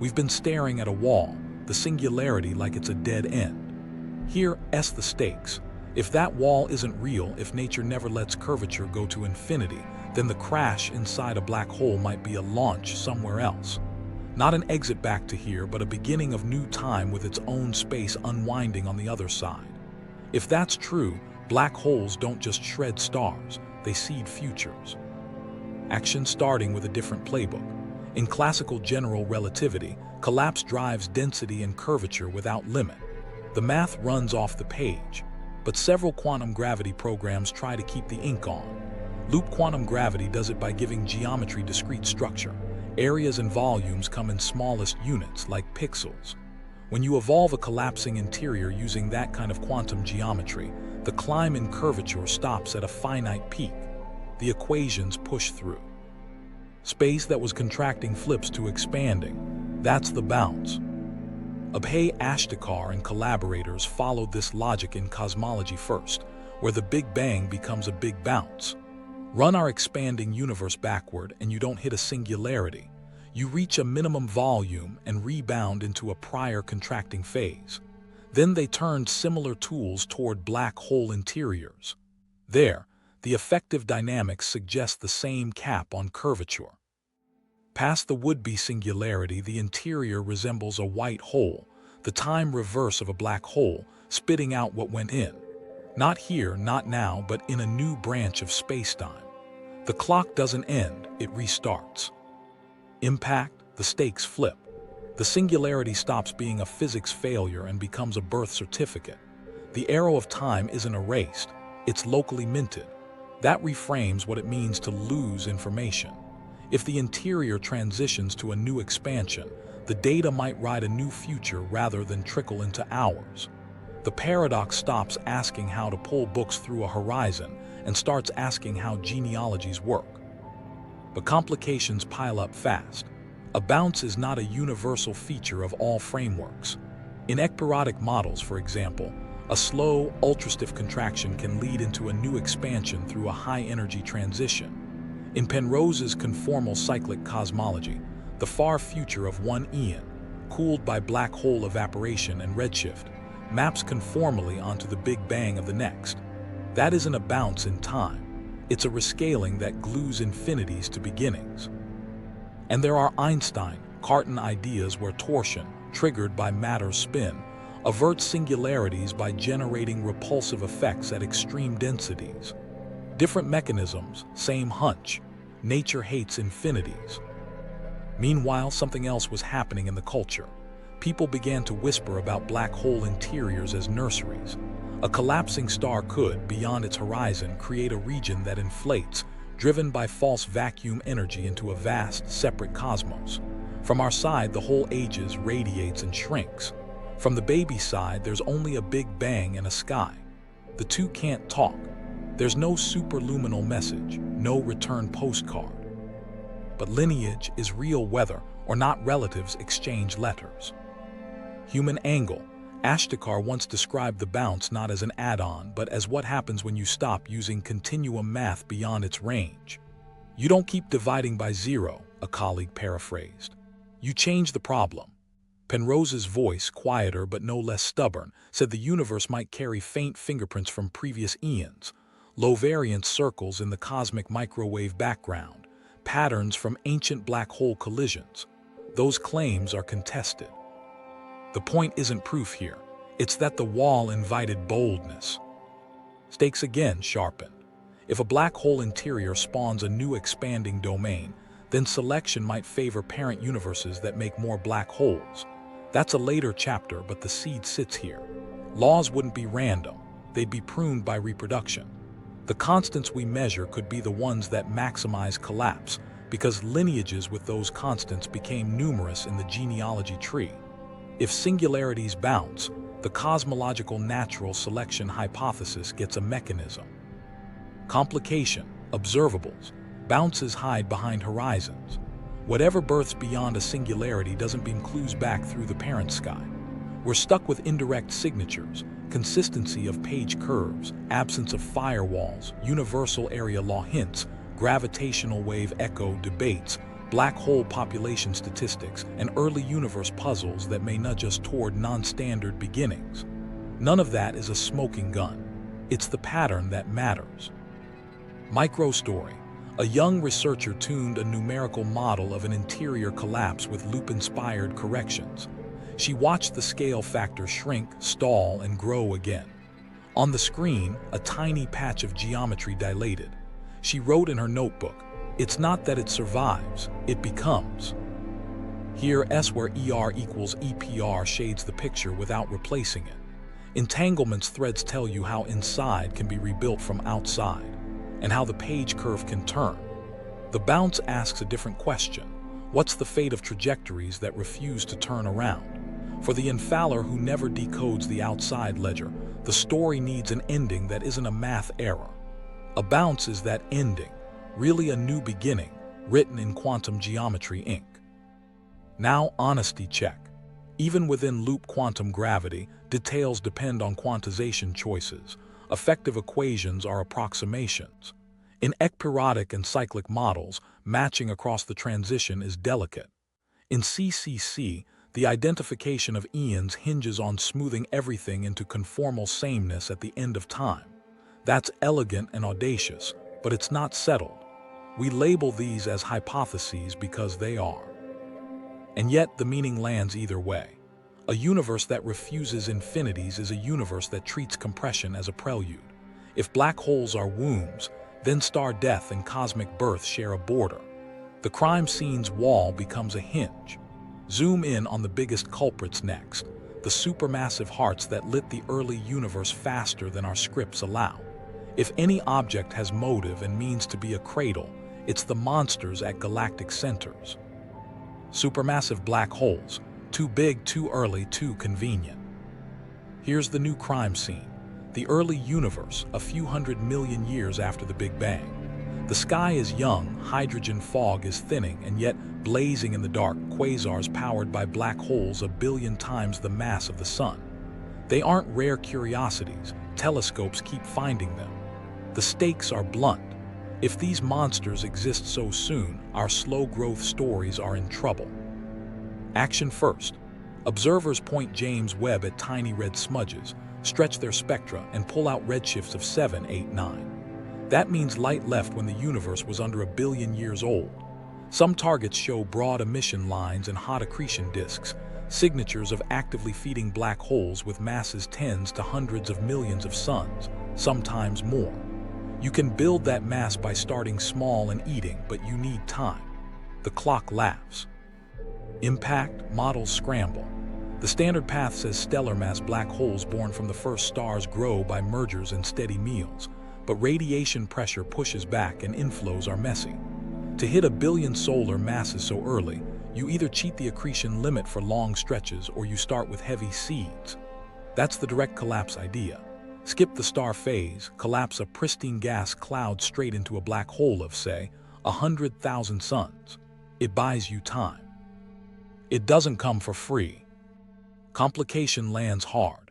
We've been staring at a wall, the singularity, like it's a dead end. Here, S the stakes. If that wall isn't real, if nature never lets curvature go to infinity, then the crash inside a black hole might be a launch somewhere else. Not an exit back to here, but a beginning of new time with its own space unwinding on the other side. If that's true, black holes don't just shred stars, they seed futures. Action starting with a different playbook. In classical general relativity, collapse drives density and curvature without limit. The math runs off the page, but several quantum gravity programs try to keep the ink on. Loop quantum gravity does it by giving geometry discrete structure. Areas and volumes come in smallest units, like pixels. When you evolve a collapsing interior using that kind of quantum geometry, the climb in curvature stops at a finite peak. The equations push through. Space that was contracting flips to expanding. That's the bounce. Abhay Ashtekar and collaborators followed this logic in cosmology first, where the Big Bang becomes a big bounce. Run our expanding universe backward and you don't hit a singularity. You reach a minimum volume and rebound into a prior contracting phase. Then they turned similar tools toward black hole interiors. There, the effective dynamics suggest the same cap on curvature. Past the would-be singularity, the interior resembles a white hole, the time reverse of a black hole, spitting out what went in. Not here, not now, but in a new branch of spacetime. The clock doesn't end, it restarts. Impact, the stakes flip. The singularity stops being a physics failure and becomes a birth certificate. The arrow of time isn't erased, it's locally minted. That reframes what it means to lose information. If the interior transitions to a new expansion, the data might write a new future rather than trickle into ours. The paradox stops asking how to pull books through a horizon and starts asking how genealogies work. But complications pile up fast. A bounce is not a universal feature of all frameworks. In ekpyrotic models, for example, a slow, ultrastiff contraction can lead into a new expansion through a high-energy transition. In Penrose's conformal cyclic cosmology, the far future of one eon, cooled by black hole evaporation and redshift, maps conformally onto the Big Bang of the next. That isn't a bounce in time. It's a rescaling that glues infinities to beginnings. And there are Einstein-Cartan ideas where torsion, triggered by matter's spin, averts singularities by generating repulsive effects at extreme densities. Different mechanisms, same hunch. Nature hates infinities. Meanwhile, something else was happening in the culture. People began to whisper about black hole interiors as nurseries. A collapsing star could, beyond its horizon, create a region that inflates, driven by false vacuum energy into a vast, separate cosmos. From our side, the whole ages radiates and shrinks. From the baby side, there's only a Big Bang and a sky. The two can't talk. There's no superluminal message, no return postcard. But lineage is real weather, or not relatives exchange letters. Human angle. Ashtekar once described the bounce not as an add-on, but as what happens when you stop using continuum math beyond its range. You don't keep dividing by zero, a colleague paraphrased. You change the problem. Penrose's voice, quieter but no less stubborn, said the universe might carry faint fingerprints from previous eons, low-variance circles in the cosmic microwave background, patterns from ancient black hole collisions. Those claims are contested. The point isn't proof here. It's that the wall invited boldness. Stakes again sharpened. If a black hole interior spawns a new expanding domain, then selection might favor parent universes that make more black holes. That's a later chapter, but the seed sits here. Laws wouldn't be random. They'd be pruned by reproduction. The constants we measure could be the ones that maximize collapse, because lineages with those constants became numerous in the genealogy tree. If singularities bounce, the cosmological natural selection hypothesis gets a mechanism. Complication, observables, bounces hide behind horizons. Whatever births beyond a singularity doesn't beam clues back through the parent sky. We're stuck with indirect signatures, consistency of page curves, absence of firewalls, universal area law hints, gravitational wave echo debates, black hole population statistics, and early universe puzzles that may nudge us toward non-standard beginnings. None of that is a smoking gun. It's the pattern that matters. Microstory. A young researcher tuned a numerical model of an interior collapse with loop-inspired corrections. She watched the scale factor shrink, stall, and grow again. On the screen, a tiny patch of geometry dilated. She wrote in her notebook, "It's not that it survives, it becomes." Here, S where ER equals EPR shades the picture without replacing it. Entanglement's threads tell you how inside can be rebuilt from outside, and how the page curve can turn. The bounce asks a different question. What's the fate of trajectories that refuse to turn around? For the infaller who never decodes the outside ledger, the story needs an ending that isn't a math error. A bounce is that ending, really a new beginning, written in quantum geometry ink. Now, honesty check. Even within loop quantum gravity, details depend on quantization choices. Effective equations are approximations. In ekperiodic and cyclic models, matching across the transition is delicate. In CCC, the identification of eons hinges on smoothing everything into conformal sameness at the end of time. That's elegant and audacious, but it's not settled. We label these as hypotheses because they are. And yet the meaning lands either way. A universe that refuses infinities is a universe that treats compression as a prelude. If black holes are wombs, then star death and cosmic birth share a border. The crime scene's wall becomes a hinge. Zoom in on the biggest culprits next, the supermassive hearts that lit the early universe faster than our scripts allow. If any object has motive and means to be a cradle, it's the monsters at galactic centers. Supermassive black holes, too big, too early, too convenient. Here's the new crime scene. The early universe, a few 100 million years after the Big Bang. The sky is young, hydrogen fog is thinning, and yet blazing in the dark, quasars powered by black holes 1 billion times the mass of the sun. They aren't rare curiosities, telescopes keep finding them. The stakes are blunt. If these monsters exist so soon, our slow growth stories are in trouble. Action first. Observers point James Webb at tiny red smudges, stretch their spectra, and pull out redshifts of 7, 8, 9. That means light left when the universe was under 1 billion years old. Some targets show broad emission lines and hot accretion disks, signatures of actively feeding black holes with masses tens to hundreds of millions of suns, sometimes more. You can build that mass by starting small and eating, but you need time. The clock laughs. Impact, models scramble. The standard path says stellar mass black holes born from the first stars grow by mergers and steady meals, but radiation pressure pushes back and inflows are messy. To hit 1 billion solar masses so early, you either cheat the accretion limit for long stretches or you start with heavy seeds. That's the direct collapse idea. Skip the star phase, collapse a pristine gas cloud straight into a black hole of, say, 100,000 suns. It buys you time. It doesn't come for free. Complication lands hard.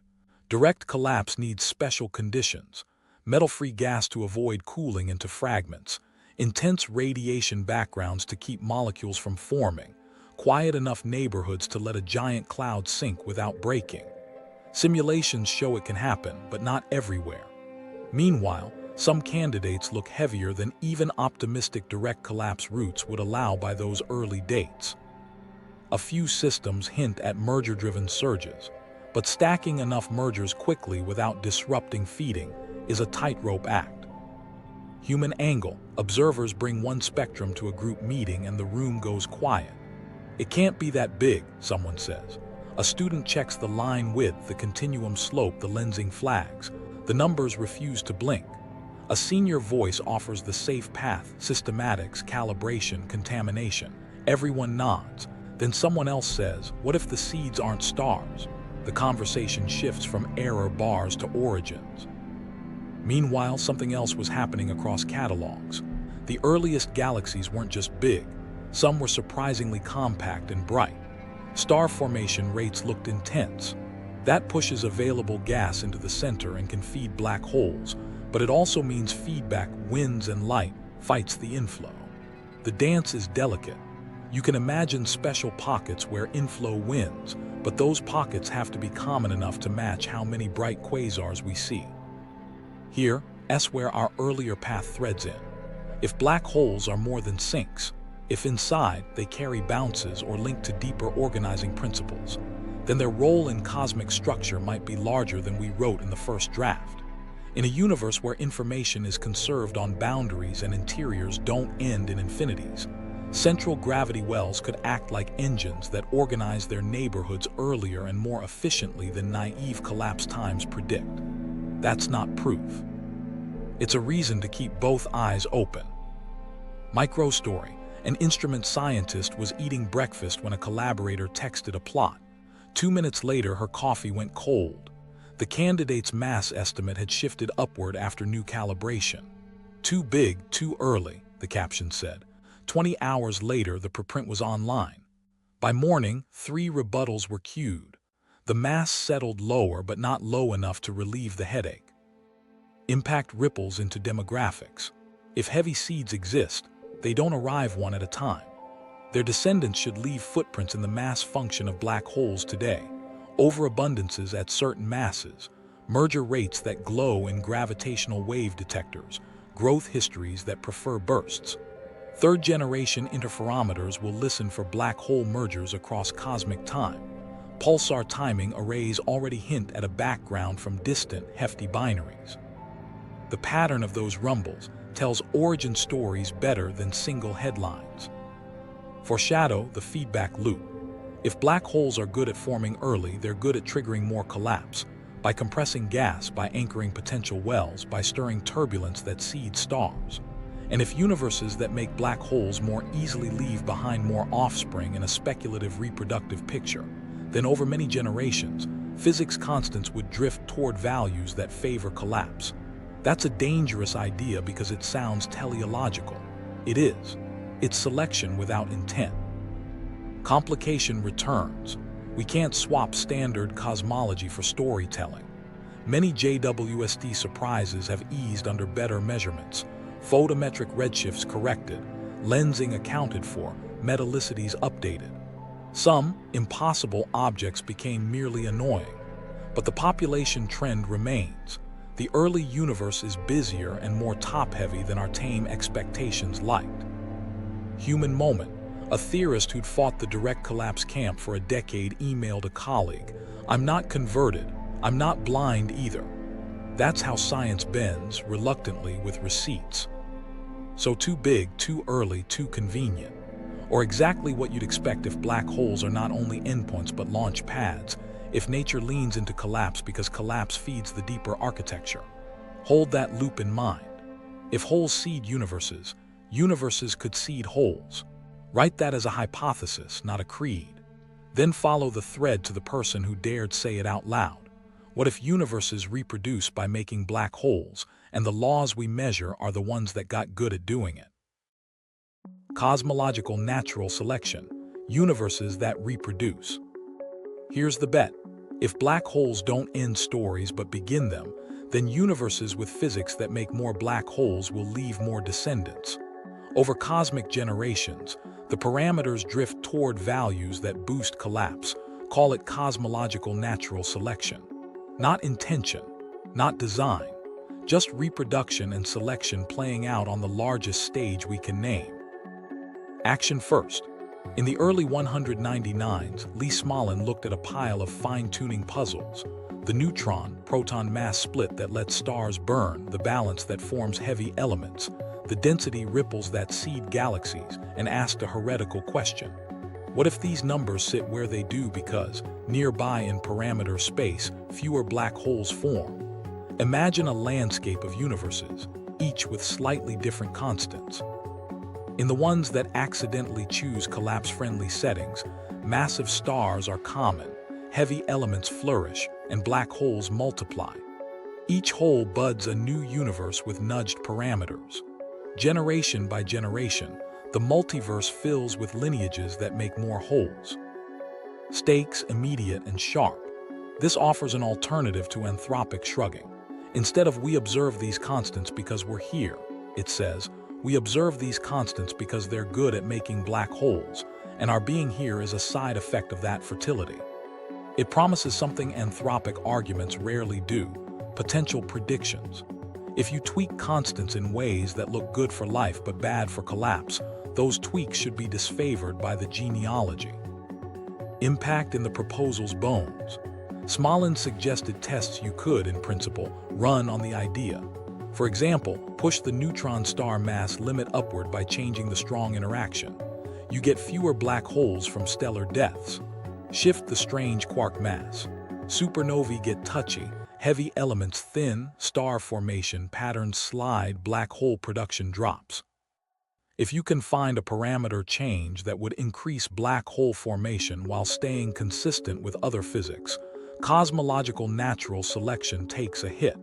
Direct collapse needs special conditions. Metal-free gas to avoid cooling into fragments. Intense radiation backgrounds to keep molecules from forming. Quiet enough neighborhoods to let a giant cloud sink without breaking. Simulations show it can happen, but not everywhere. Meanwhile, some candidates look heavier than even optimistic direct collapse routes would allow by those early dates. A few systems hint at merger-driven surges, but stacking enough mergers quickly without disrupting feeding is a tightrope act. Human angle. Observers bring one spectrum to a group meeting and the room goes quiet. It can't be that big, someone says. A student checks the line width, the continuum slope, the lensing flags. The numbers refuse to blink. A senior voice offers the safe path, systematics, calibration, contamination. Everyone nods. Then someone else says, what if the seeds aren't stars? The conversation shifts from error bars to origins. Meanwhile, something else was happening across catalogs. The earliest galaxies weren't just big. Some were surprisingly compact and bright. Star formation rates looked intense. That pushes available gas into the center and can feed black holes, but it also means feedback, winds and light, fights the inflow. The dance is delicate. You can imagine special pockets where inflow wins, but those pockets have to be common enough to match how many bright quasars we see. Here, is where our earlier path threads in. If black holes are more than sinks, if inside they carry bounces or link to deeper organizing principles, then their role in cosmic structure might be larger than we wrote in the first draft. In a universe where information is conserved on boundaries and interiors don't end in infinities, central gravity wells could act like engines that organize their neighborhoods earlier and more efficiently than naive collapse times predict. That's not proof. It's a reason to keep both eyes open. Microstory: an instrument scientist was eating breakfast when a collaborator texted a plot. 2 minutes later, her coffee went cold. The candidate's mass estimate had shifted upward after new calibration. Too big, too early, the caption said. 20 hours later, the preprint was online. By morning, 3 rebuttals were queued. The mass settled lower, but not low enough to relieve the headache. Impact ripples into demographics. If heavy seeds exist, they don't arrive one at a time. Their descendants should leave footprints in the mass function of black holes today. Overabundances at certain masses, merger rates that glow in gravitational wave detectors, growth histories that prefer bursts. Third-generation interferometers will listen for black hole mergers across cosmic time. Pulsar timing arrays already hint at a background from distant, hefty binaries. The pattern of those rumbles tells origin stories better than single headlines. Foreshadow the feedback loop. If black holes are good at forming early, they're good at triggering more collapse, by compressing gas, by anchoring potential wells, by stirring turbulence that seeds stars. And if universes that make black holes more easily leave behind more offspring in a speculative reproductive picture, then over many generations, physics constants would drift toward values that favor collapse. That's a dangerous idea because it sounds teleological. It is. It's selection without intent. Complication returns. We can't swap standard cosmology for storytelling. Many JWST surprises have eased under better measurements. Photometric redshifts corrected, lensing accounted for, metallicities updated. Some impossible objects became merely annoying, but the population trend remains. The early universe is busier and more top-heavy than our tame expectations liked. Human moment. A theorist who'd fought the direct collapse camp for a decade emailed a colleague, "I'm not converted. I'm not blind either." That's how science bends, reluctantly with receipts. So too big, too early, too convenient. Or exactly what you'd expect if black holes are not only endpoints but launch pads, if nature leans into collapse because collapse feeds the deeper architecture. Hold that loop in mind. If holes seed universes, universes could seed holes. Write that as a hypothesis, not a creed. Then follow the thread to the person who dared say it out loud. What if universes reproduce by making black holes, and the laws we measure are the ones that got good at doing it? Cosmological natural selection. Universes that reproduce. Here's the bet. If black holes don't end stories but begin them, then universes with physics that make more black holes will leave more descendants. Over cosmic generations, the parameters drift toward values that boost collapse. Call it cosmological natural selection. Not intention, not design, just reproduction and selection playing out on the largest stage we can name. Action first. In the early 199s, Lee Smolin looked at a pile of fine-tuning puzzles. The neutron-proton mass split that lets stars burn, the balance that forms heavy elements, the density ripples that seed galaxies, and asked a heretical question. What if these numbers sit where they do because, nearby in parameter space, fewer black holes form? Imagine a landscape of universes, each with slightly different constants. In the ones that accidentally choose collapse-friendly settings, massive stars are common, heavy elements flourish, and black holes multiply. Each hole buds a new universe with nudged parameters. Generation by generation, The multiverse fills with lineages that make more holes. Stakes, immediate and sharp. This offers an alternative to anthropic shrugging. Instead of "we observe these constants because we're here," it says, "we observe these constants because they're good at making black holes, and our being here is a side effect of that fertility." It promises something anthropic arguments rarely do: potential predictions. If you tweak constants in ways that look good for life but bad for collapse, those tweaks should be disfavored by the genealogy. Impact in the proposal's bones. Smolin suggested tests you could, in principle, run on the idea. For example, push the neutron star mass limit upward by changing the strong interaction. You get fewer black holes from stellar deaths. Shift the strange quark mass. Supernovae get touchy, heavy elements thin, star formation patterns slide, black hole production drops. If you can find a parameter change that would increase black hole formation while staying consistent with other physics, cosmological natural selection takes a hit.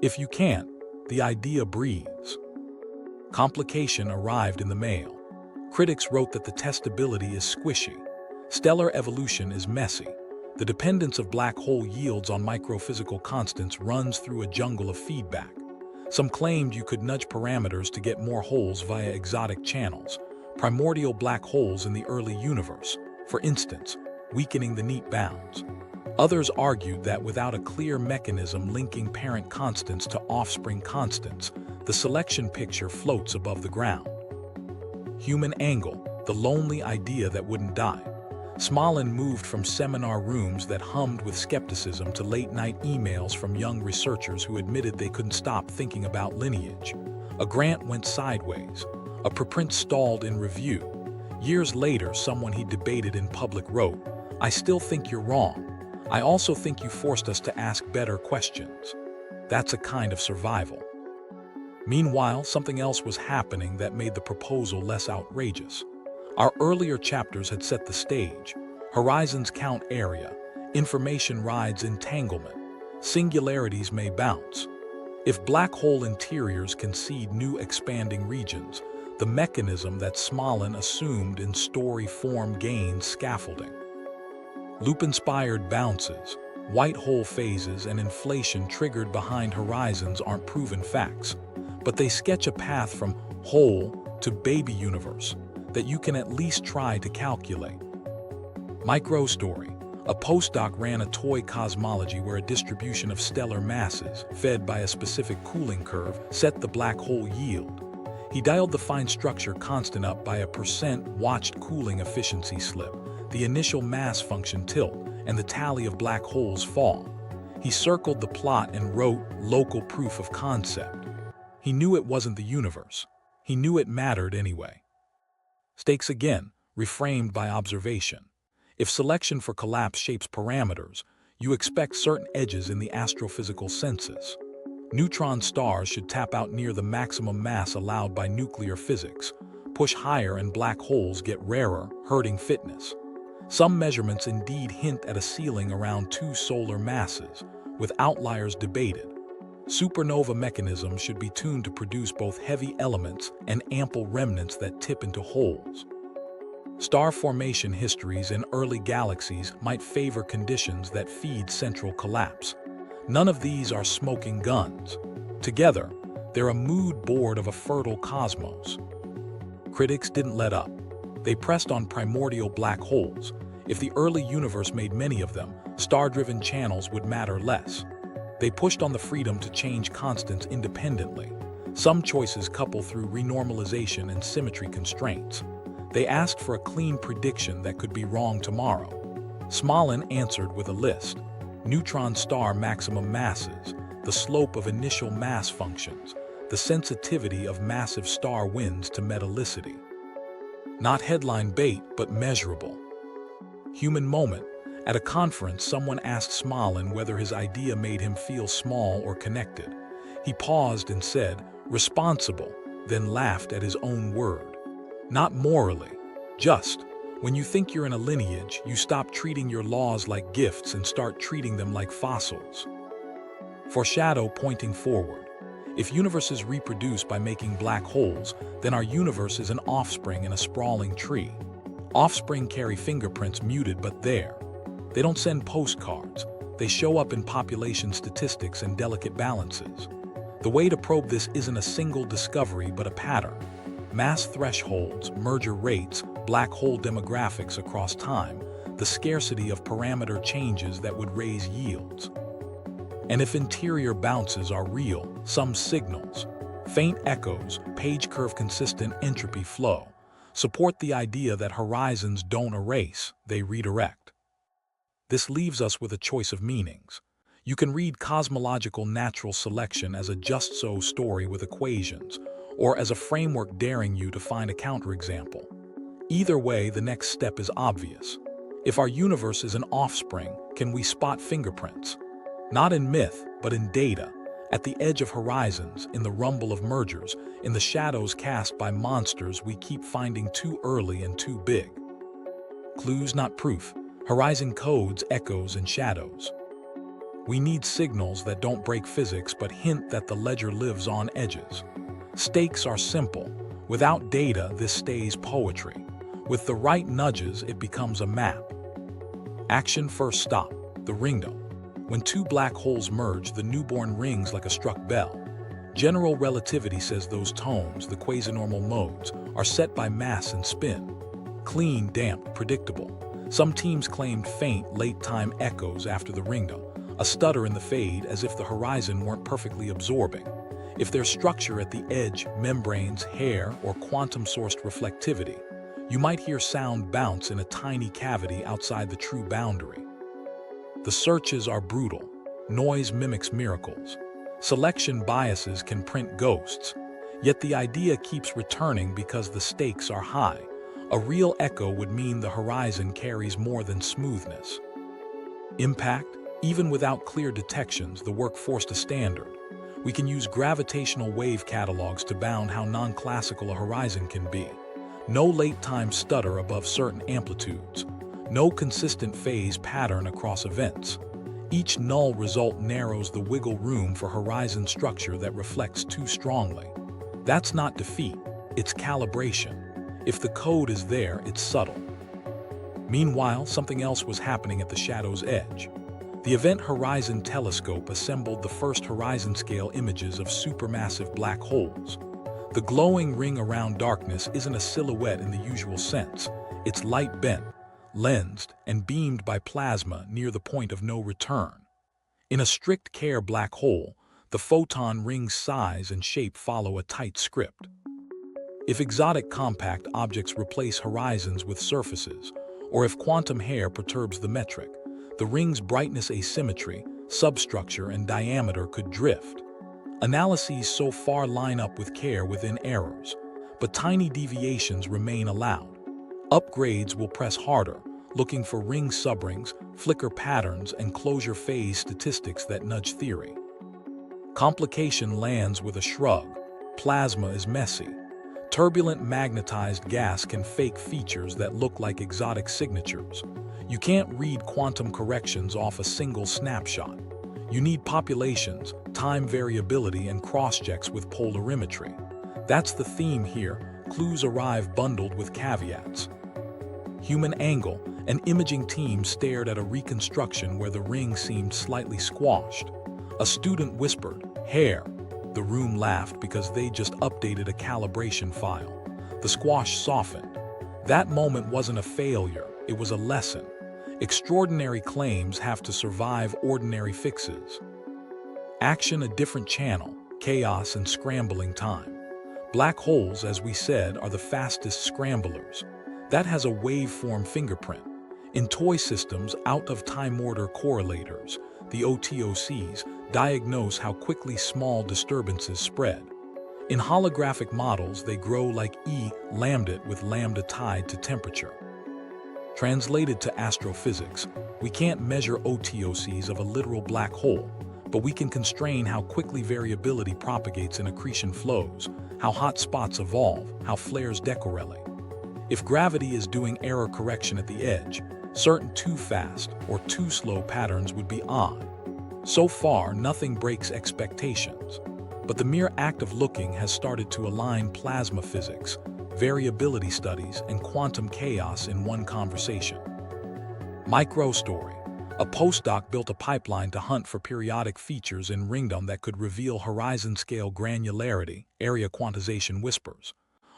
If you can't, the idea breathes. Complication arrived in the mail. Critics wrote that the testability is squishy. Stellar evolution is messy. The dependence of black hole yields on microphysical constants runs through a jungle of feedback. Some claimed you could nudge parameters to get more holes via exotic channels, primordial black holes in the early universe, for instance, weakening the neat bounds. Others argued that without a clear mechanism linking parent constants to offspring constants, the selection picture floats above the ground. Human angle, the lonely idea that wouldn't die. Smolin moved from seminar rooms that hummed with skepticism to late-night emails from young researchers who admitted they couldn't stop thinking about lineage. A grant went sideways. A preprint stalled in review. Years later, someone he debated in public wrote, "I still think you're wrong. I also think you forced us to ask better questions." That's a kind of survival. Meanwhile, something else was happening that made the proposal less outrageous. Our earlier chapters had set the stage. Horizons count area. Information rides entanglement. Singularities may bounce. If black hole interiors concede new expanding regions, the mechanism that Smolin assumed in story form gains scaffolding. Loop-inspired bounces, white hole phases, and inflation triggered behind horizons aren't proven facts, but they sketch a path from hole to baby universe that you can at least try to calculate. Microstory. A postdoc ran a toy cosmology where a distribution of stellar masses, fed by a specific cooling curve, set the black hole yield. He dialed the fine structure constant up by a %, watched cooling efficiency slip, the initial mass function tilt, and the tally of black holes fall. He circled the plot and wrote local proof of concept. He knew it wasn't the universe. He knew it mattered anyway. Stakes again, reframed by observation. If selection for collapse shapes parameters, you expect certain edges in the astrophysical census. Neutron stars should tap out near the maximum mass allowed by nuclear physics. Push higher and black holes get rarer, hurting fitness. Some measurements indeed hint at a ceiling around 2 solar masses, with outliers debated. Supernova mechanisms should be tuned to produce both heavy elements and ample remnants that tip into holes. Star formation histories in early galaxies might favor conditions that feed central collapse. None of these are smoking guns. Together, they're a mood board of a fertile cosmos. Critics didn't let up. They pressed on primordial black holes. If the early universe made many of them, star-driven channels would matter less. They pushed on the freedom to change constants independently. Some choices couple through renormalization and symmetry constraints. They asked for a clean prediction that could be wrong tomorrow. Smolin answered with a list. Neutron star maximum masses, the slope of initial mass functions, the sensitivity of massive star winds to metallicity. Not headline bait, but measurable. Human moment. At a conference, someone asked Smolin whether his idea made him feel small or connected. He paused and said, "Responsible," then laughed at his own word. Not morally, just. When you think you're in a lineage, you stop treating your laws like gifts and start treating them like fossils. Foreshadow pointing forward. If universes reproduce by making black holes, then our universe is an offspring in a sprawling tree. Offspring carry fingerprints muted but there. They don't send postcards. They show up in population statistics and delicate balances. The way to probe this isn't a single discovery but a pattern. Mass thresholds, merger rates, black hole demographics across time, the scarcity of parameter changes that would raise yields. And if interior bounces are real, some signals, faint echoes, page curve consistent entropy flow, support the idea that horizons don't erase, they redirect. This leaves us with a choice of meanings. You can read cosmological natural selection as a just-so story with equations, or as a framework daring you to find a counterexample. Either way, the next step is obvious. If our universe is an offspring, can we spot fingerprints? Not in myth, but in data, at the edge of horizons, in the rumble of mergers, in the shadows cast by monsters we keep finding too early and too big. Clues, not proof. Horizon codes, echoes, and shadows. We need signals that don't break physics but hint that the ledger lives on edges. Stakes are simple. Without data, this stays poetry. With the right nudges, it becomes a map. Action first stop, the ringdom. When two black holes merge, the newborn rings like a struck bell. General relativity says those tones, the quasi-normal modes, are set by mass and spin. Clean, damp, predictable. Some teams claimed faint, late-time echoes after the ringdom, a stutter in the fade as if the horizon weren't perfectly absorbing. If there's structure at the edge, membranes, hair, or quantum-sourced reflectivity, you might hear sound bounce in a tiny cavity outside the true boundary. The searches are brutal. Noise mimics miracles. Selection biases can print ghosts. Yet the idea keeps returning because the stakes are high. A real echo would mean the horizon carries more than smoothness. Impact? Even without clear detections, the work forced a standard. We can use gravitational wave catalogs to bound how non-classical a horizon can be. No late-time stutter above certain amplitudes. No consistent phase pattern across events. Each null result narrows the wiggle room for horizon structure that reflects too strongly. That's not defeat, it's calibration. If the code is there, it's subtle. Meanwhile, something else was happening at the shadow's edge. The Event Horizon Telescope assembled the first horizon-scale images of supermassive black holes. The glowing ring around darkness isn't a silhouette in the usual sense. It's light-bent, lensed, and beamed by plasma near the point of no return. In a strict care black hole, the photon ring's size and shape follow a tight script. If exotic compact objects replace horizons with surfaces, or if quantum hair perturbs the metric, the ring's brightness asymmetry, substructure, and diameter could drift. Analyses so far line up with care within errors, but tiny deviations remain allowed. Upgrades will press harder, looking for ring subrings, flicker patterns, and closure phase statistics that nudge theory. Complication lands with a shrug. Plasma is messy. Turbulent magnetized gas can fake features that look like exotic signatures. You can't read quantum corrections off a single snapshot. You need populations, time variability, and cross-checks with polarimetry. That's the theme here. Clues arrive bundled with caveats. Human angle, an imaging team stared at a reconstruction where the ring seemed slightly squashed. A student whispered, "Hair." The room laughed because they just updated a calibration file. The squash softened. That moment wasn't a failure, it was a lesson. Extraordinary claims have to survive ordinary fixes. Action a different channel, chaos and scrambling time. Black holes, as we said, are the fastest scramblers. That has a waveform fingerprint. In toy systems, out-of-time order correlators, the OTOCs, diagnose how quickly small disturbances spread. In holographic models, they grow like E-lambda with lambda tied to temperature. Translated to astrophysics, we can't measure OTOCs of a literal black hole, but we can constrain how quickly variability propagates in accretion flows, how hot spots evolve, how flares decorrelate. If gravity is doing error correction at the edge, certain too fast or too slow patterns would be odd. So far, nothing breaks expectations. but the mere act of looking has started to align plasma physics, variability studies, and quantum chaos in one conversation. Microstory. A postdoc built a pipeline to hunt for periodic features in ringdom that could reveal horizon-scale granularity, area quantization whispers.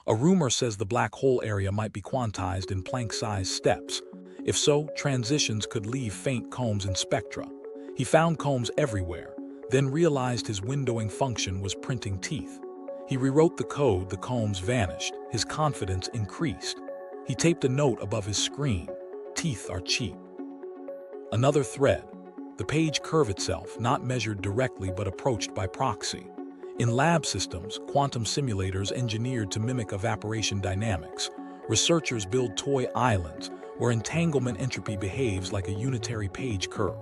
A rumor says the black hole area might be quantized in Planck-sized steps. If so, transitions could leave faint combs in spectra. He found combs everywhere, then realized his windowing function was printing teeth. He rewrote the code, the combs vanished, his confidence increased. He taped a note above his screen: "Teeth are cheap." Another thread. The page curve itself, not measured directly but approached by proxy. In lab systems, quantum simulators engineered to mimic evaporation dynamics, researchers build toy islands where entanglement entropy behaves like a unitary page curve.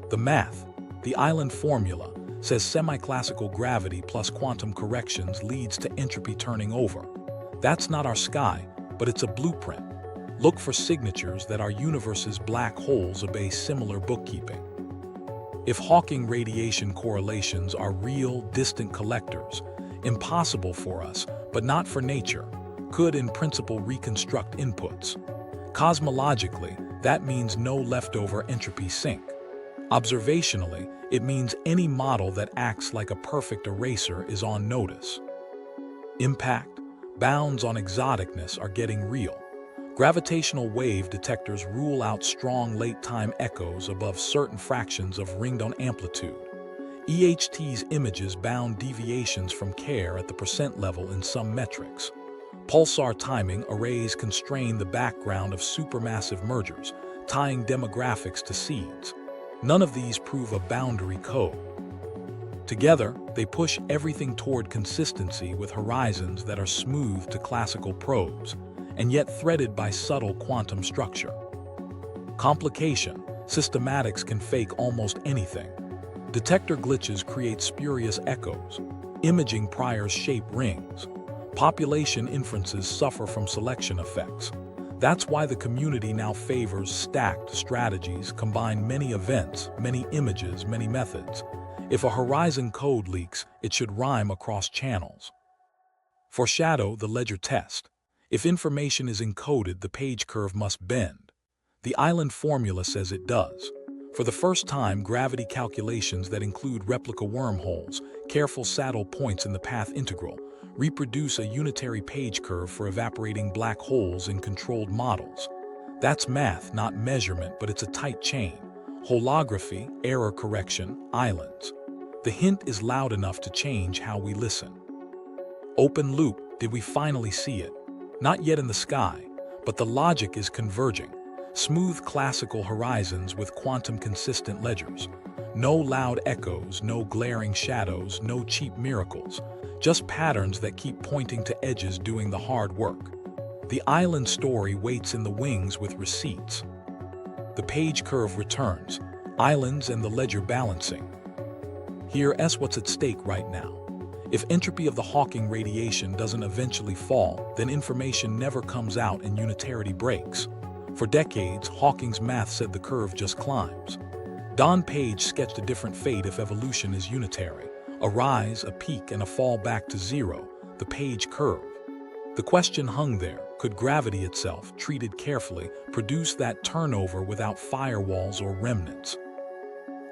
The math, the island formula, says semi-classical gravity plus quantum corrections leads to entropy turning over. That's not our sky, but it's a blueprint. Look for signatures that our universe's black holes obey similar bookkeeping. If Hawking radiation correlations are real, distant collectors, impossible for us, but not for nature, could in principle reconstruct inputs. Cosmologically, that means no leftover entropy sink. Observationally, it means any model that acts like a perfect eraser is on notice. Impact. Bounds on exoticness are getting real. Gravitational wave detectors rule out strong late-time echoes above certain fractions of ringdom amplitude. EHT's images bound deviations from care at the percent level in some metrics. Pulsar timing arrays constrain the background of supermassive mergers, tying demographics to seeds. None of these prove a boundary code. Together, they push everything toward consistency with horizons that are smooth to classical probes, and yet threaded by subtle quantum structure. Complication. Systematics can fake almost anything. Detector glitches create spurious echoes. Imaging priors shape rings. Population inferences suffer from selection effects. That's why the community now favors stacked strategies, combine many events, many images, many methods. If a horizon code leaks, it should rhyme across channels. Foreshadow the ledger test. If information is encoded, the page curve must bend. The island formula says it does. For the first time, gravity calculations that include replica wormholes, careful saddle points in the path integral, reproduce a unitary page curve for evaporating black holes in controlled models. That's math, not measurement, but it's a tight chain. Holography, error correction, islands. The hint is loud enough to change how we listen. Open loop. Did we finally see it? Not yet in the sky, but the logic is converging. Smooth classical horizons with quantum-consistent ledgers. No loud echoes, no glaring shadows, no cheap miracles. Just patterns that keep pointing to edges doing the hard work. The island story waits in the wings with receipts. The page curve returns, islands and the ledger balancing. Here's what's at stake right now. If entropy of the Hawking radiation doesn't eventually fall, then information never comes out and unitarity breaks. For decades, Hawking's math said the curve just climbs. Don Page sketched a different fate if evolution is unitary. A rise, a peak, and a fall back to zero, the Page curve. The question hung there: could gravity itself, treated carefully, produce that turnover without firewalls or remnants?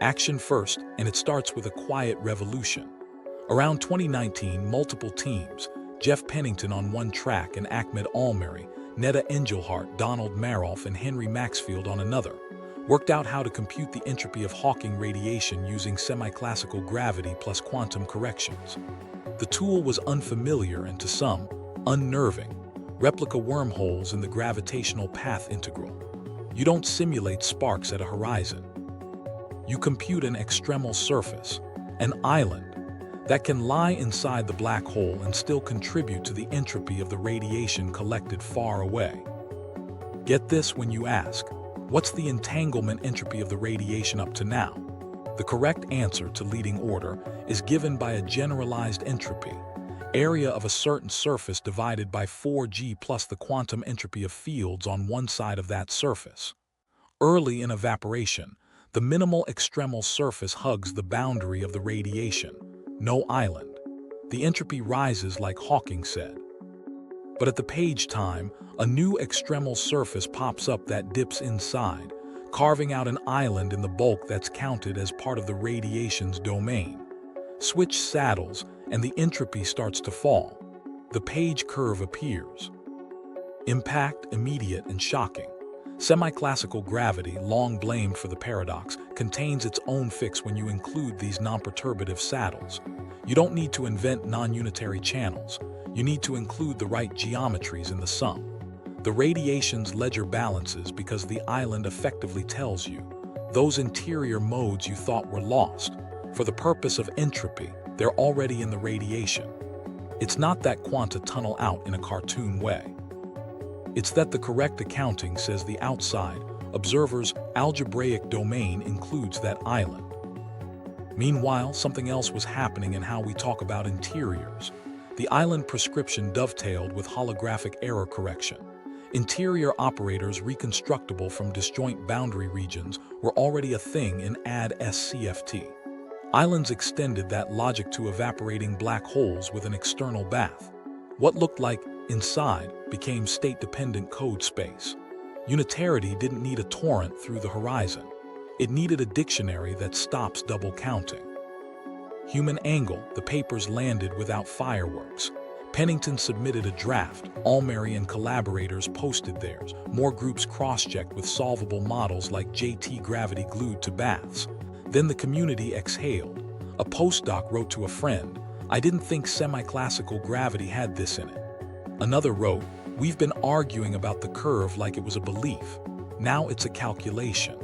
Action first, and it starts with a quiet revolution. Around 2019, multiple teams, Jeff Pennington on one track and Ahmed Almeri, Neda Engelhardt, Donald Maroff, and Henry Maxfield on another, worked out how to compute the entropy of Hawking radiation using semi-classical gravity plus quantum corrections. The tool was unfamiliar and to some, unnerving. Replica wormholes in the gravitational path integral. You don't simulate sparks at a horizon. You compute an extremal surface, an island, that can lie inside the black hole and still contribute to the entropy of the radiation collected far away. Get this when you ask, what's the entanglement entropy of the radiation up to now? The correct answer to leading order is given by a generalized entropy, area of a certain surface divided by 4g plus the quantum entropy of fields on one side of that surface. Early in evaporation, the minimal extremal surface hugs the boundary of the radiation. No island. The entropy rises like Hawking said. But at the page time, a new extremal surface pops up that dips inside, carving out an island in the bulk that's counted as part of the radiation's domain. Switch saddles, and the entropy starts to fall. The page curve appears. Impact, immediate and shocking. Semi-classical gravity, long blamed for the paradox, contains its own fix when you include these non-perturbative saddles. You don't need to invent non-unitary channels. You need to include the right geometries in the sum. The radiation's ledger balances because the island effectively tells you those interior modes you thought were lost. For the purpose of entropy, they're already in the radiation. It's not that quanta tunnel out in a cartoon way. It's that the correct accounting says the outside observer's algebraic domain includes that island. Meanwhile, something else was happening in how we talk about interiors. The island prescription dovetailed with holographic error correction. Interior operators reconstructible from disjoint boundary regions were already a thing in AD-SCFT. Islands extended that logic to evaporating black holes with an external bath. What looked like inside became state-dependent code space. Unitarity didn't need a torrent through the horizon. It needed a dictionary that stops double counting. Human angle, the papers landed without fireworks. Pennington submitted a draft, Almary and collaborators posted theirs, more groups cross-checked with solvable models like JT gravity glued to baths. Then the community exhaled. A postdoc wrote to a friend, "I didn't think semi-classical gravity had this in it." Another wrote, "We've been arguing about the curve like it was a belief. Now it's a calculation."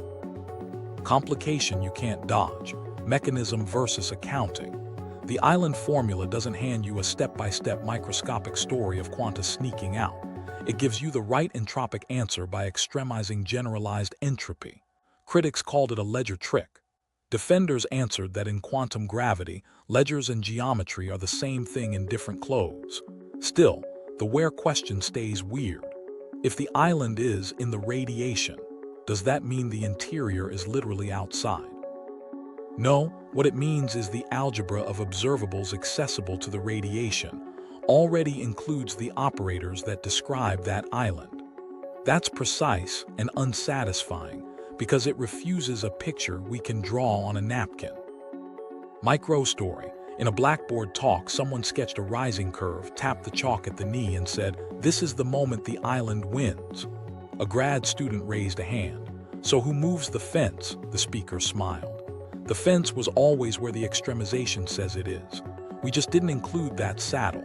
Complication you can't dodge. Mechanism versus accounting. The island formula doesn't hand you a step-by-step microscopic story of quanta sneaking out. It gives you the right entropic answer by extremizing generalized entropy. Critics called it a ledger trick. Defenders answered that in quantum gravity, ledgers and geometry are the same thing in different clothes. Still, the where question stays weird. If the island is in the radiation, does that mean the interior is literally outside? No, what it means is the algebra of observables accessible to the radiation already includes the operators that describe that island. That's precise and unsatisfying because it refuses a picture we can draw on a napkin. Micro story. In a Blackboard talk, someone sketched a rising curve, tapped the chalk at the knee and said, "This is the moment the island wins." A grad student raised a hand. "So who moves the fence?" The speaker smiled. "The fence was always where the extremization says it is. We just didn't include that saddle."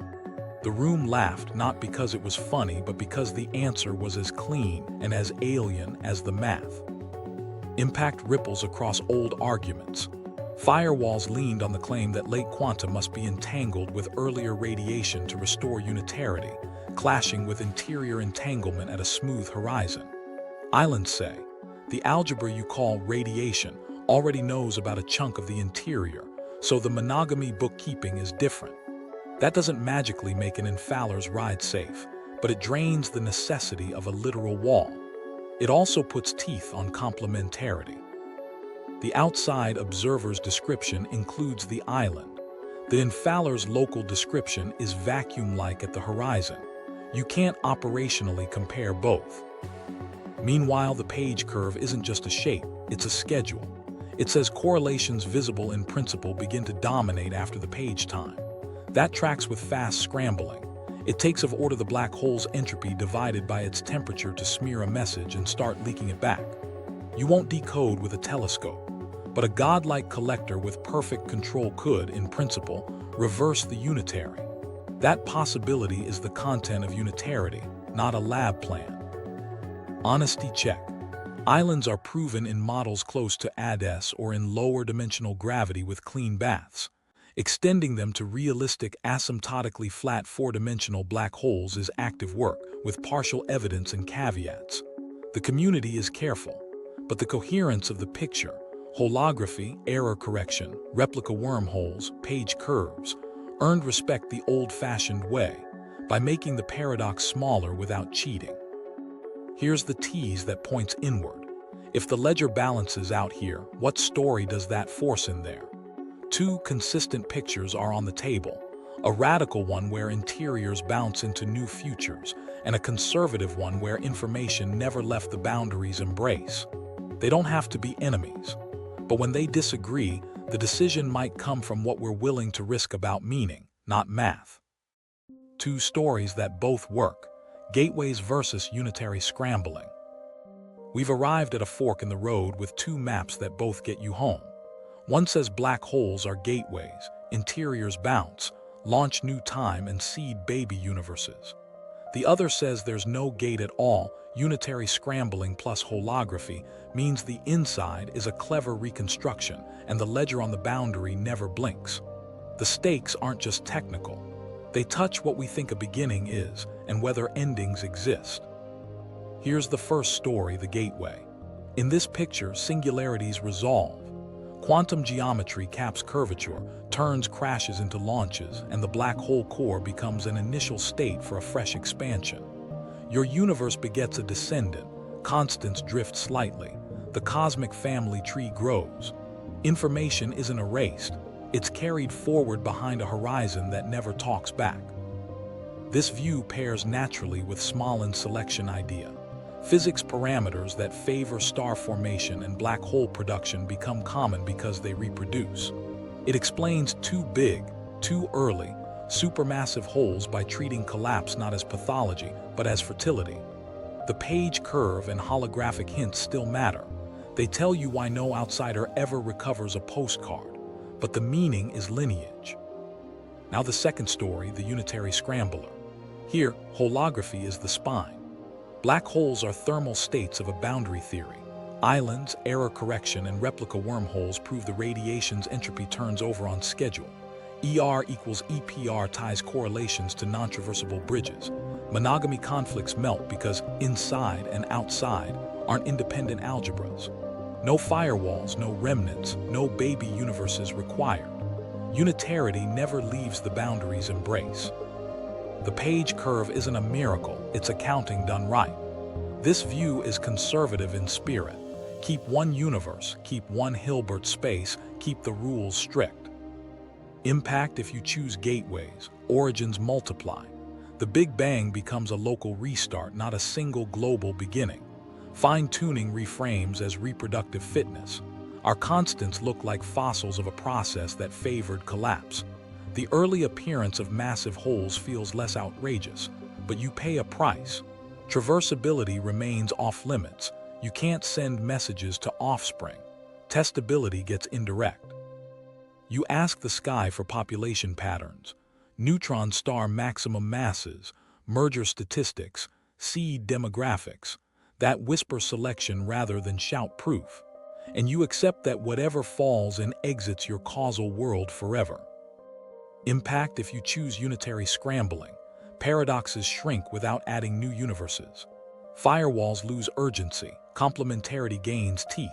The room laughed not because it was funny, but because the answer was as clean and as alien as the math. Impact ripples across old arguments. Firewalls leaned on the claim that late quanta must be entangled with earlier radiation to restore unitarity, clashing with interior entanglement at a smooth horizon. Islands say, the algebra you call radiation already knows about a chunk of the interior, so the monogamy bookkeeping is different. That doesn't magically make an infaller's ride safe, but it drains the necessity of a literal wall. It also puts teeth on complementarity. The outside observer's description includes the island. The infaller's local description is vacuum-like at the horizon. You can't operationally compare both. Meanwhile, the page curve isn't just a shape, it's a schedule. It says correlations visible in principle begin to dominate after the page time. That tracks with fast scrambling. It takes of order the black hole's entropy divided by its temperature to smear a message and start leaking it back. You won't decode with a telescope, but a godlike collector with perfect control could, in principle, reverse the unitary. That possibility is the content of unitarity, not a lab plan. Honesty check. Islands are proven in models close to AD-S or in lower dimensional gravity with clean baths. Extending them to realistic asymptotically flat four-dimensional black holes is active work, with partial evidence and caveats. The community is careful, but the coherence of the picture, holography, error correction, replica wormholes, page curves, earned respect the old-fashioned way, by making the paradox smaller without cheating. Here's the tease that points inward. If the ledger balances out here, what story does that force in there? Two consistent pictures are on the table. a radical one where interiors bounce into new futures, and a conservative one where information never left the boundaries embrace. They don't have to be enemies, but when they disagree, the decision might come from what we're willing to risk about meaning, not math. Two stories that both work: gateways versus unitary scrambling. We've arrived at a fork in the road with two maps that both get you home. One says black holes are gateways, interiors bounce, launch new time and seed baby universes. The other says there's no gate at all, unitary scrambling plus holography means the inside is a clever reconstruction and the ledger on the boundary never blinks. The stakes aren't just technical. They touch what we think a beginning is and whether endings exist. Here's the first story, the gateway. In this picture, singularities resolve. Quantum geometry caps curvature, turns crashes into launches, and the black hole core becomes an initial state for a fresh expansion. Your universe begets a descendant, constants drift slightly, the cosmic family tree grows. Information isn't erased, it's carried forward behind a horizon that never talks back. This view pairs naturally with Smolin's selection idea. Physics parameters that favor star formation and black hole production become common because they reproduce. It explains too big, too early, supermassive holes by treating collapse not as pathology, but as fertility. The page curve and holographic hints still matter. They tell you why no outsider ever recovers a postcard, but the meaning is lineage. Now the second story, the unitary scrambler. Here, holography is the spine. Black holes are thermal states of a boundary theory. Islands, error correction, and replica wormholes prove the radiation's entropy turns over on schedule. ER equals EPR ties correlations to non-traversable bridges. Monogamy conflicts melt because inside and outside aren't independent algebras. No firewalls, no remnants, no baby universes required. Unitarity never leaves the boundary's embrace. The page curve isn't a miracle, it's accounting done right. This view is conservative in spirit. Keep one universe, keep one Hilbert space, keep the rules strict. Impact: if you choose gateways, origins multiply. The Big Bang becomes a local restart, not a single global beginning. Fine-tuning reframes as reproductive fitness. Our constants look like fossils of a process that favored collapse. The early appearance of massive holes feels less outrageous, but you pay a price. Traversability remains off-limits. You can't send messages to offspring. Testability gets indirect. You ask the sky for population patterns, neutron star maximum masses, merger statistics, seed demographics. That whisper selection rather than shout proof. And you accept that whatever falls and exits your causal world forever. Impact: if you choose unitary scrambling, paradoxes shrink without adding new universes. Firewalls lose urgency, complementarity gains teeth.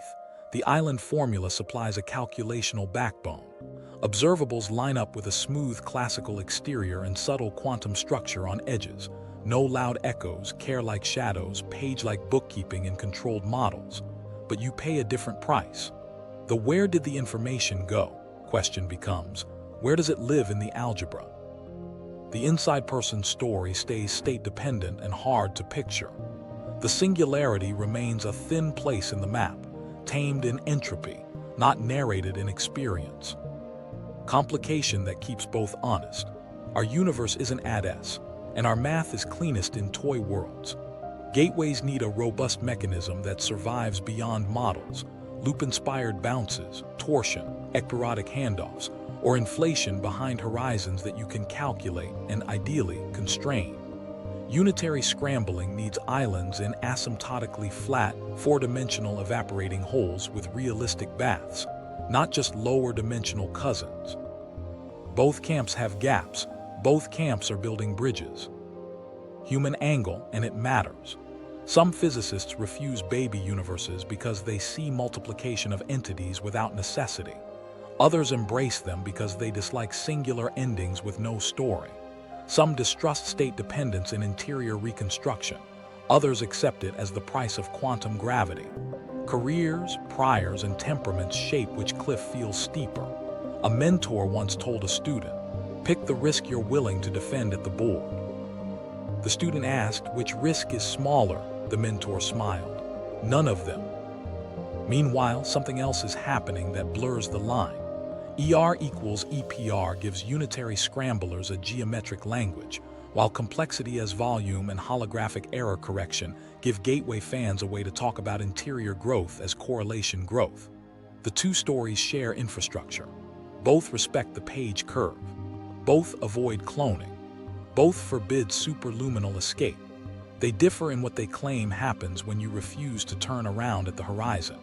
The island formula supplies a calculational backbone. Observables line up with a smooth classical exterior and subtle quantum structure on edges. No loud echoes, care-like shadows, page-like bookkeeping in controlled models. But you pay a different price. The where did the information go question becomes, where does it live in the algebra? The inside person's story stays state-dependent and hard to picture. The singularity remains a thin place in the map, tamed in entropy, not narrated in experience. Complication that keeps both honest. Our universe isn't AdS, and our math is cleanest in toy worlds. Gateways need a robust mechanism that survives beyond models, loop-inspired bounces, torsion, ecperiodic handoffs, or inflation behind horizons that you can calculate and ideally constrain. Unitary scrambling needs islands in asymptotically flat, four-dimensional evaporating holes with realistic baths, not just lower-dimensional cousins. Both camps have gaps, both camps are building bridges. Human angle, and it matters. Some physicists refuse baby universes because they see multiplication of entities without necessity. Others embrace them because they dislike singular endings with no story. Some distrust state dependence in interior reconstruction. Others accept it as the price of quantum gravity. Careers, priors, and temperaments shape which cliff feels steeper. A mentor once told a student, Pick the risk you're willing to defend at the board. The student asked which risk is smaller. The mentor smiled. None of them. Meanwhile, something else is happening that blurs the line. ER equals EPR gives unitary scramblers a geometric language, while complexity as volume and holographic error correction give gateway fans a way to talk about interior growth as correlation growth. The two stories share infrastructure. Both respect the page curve. Both avoid cloning. Both forbid superluminal escape. They differ in what they claim happens when you refuse to turn around at the horizon.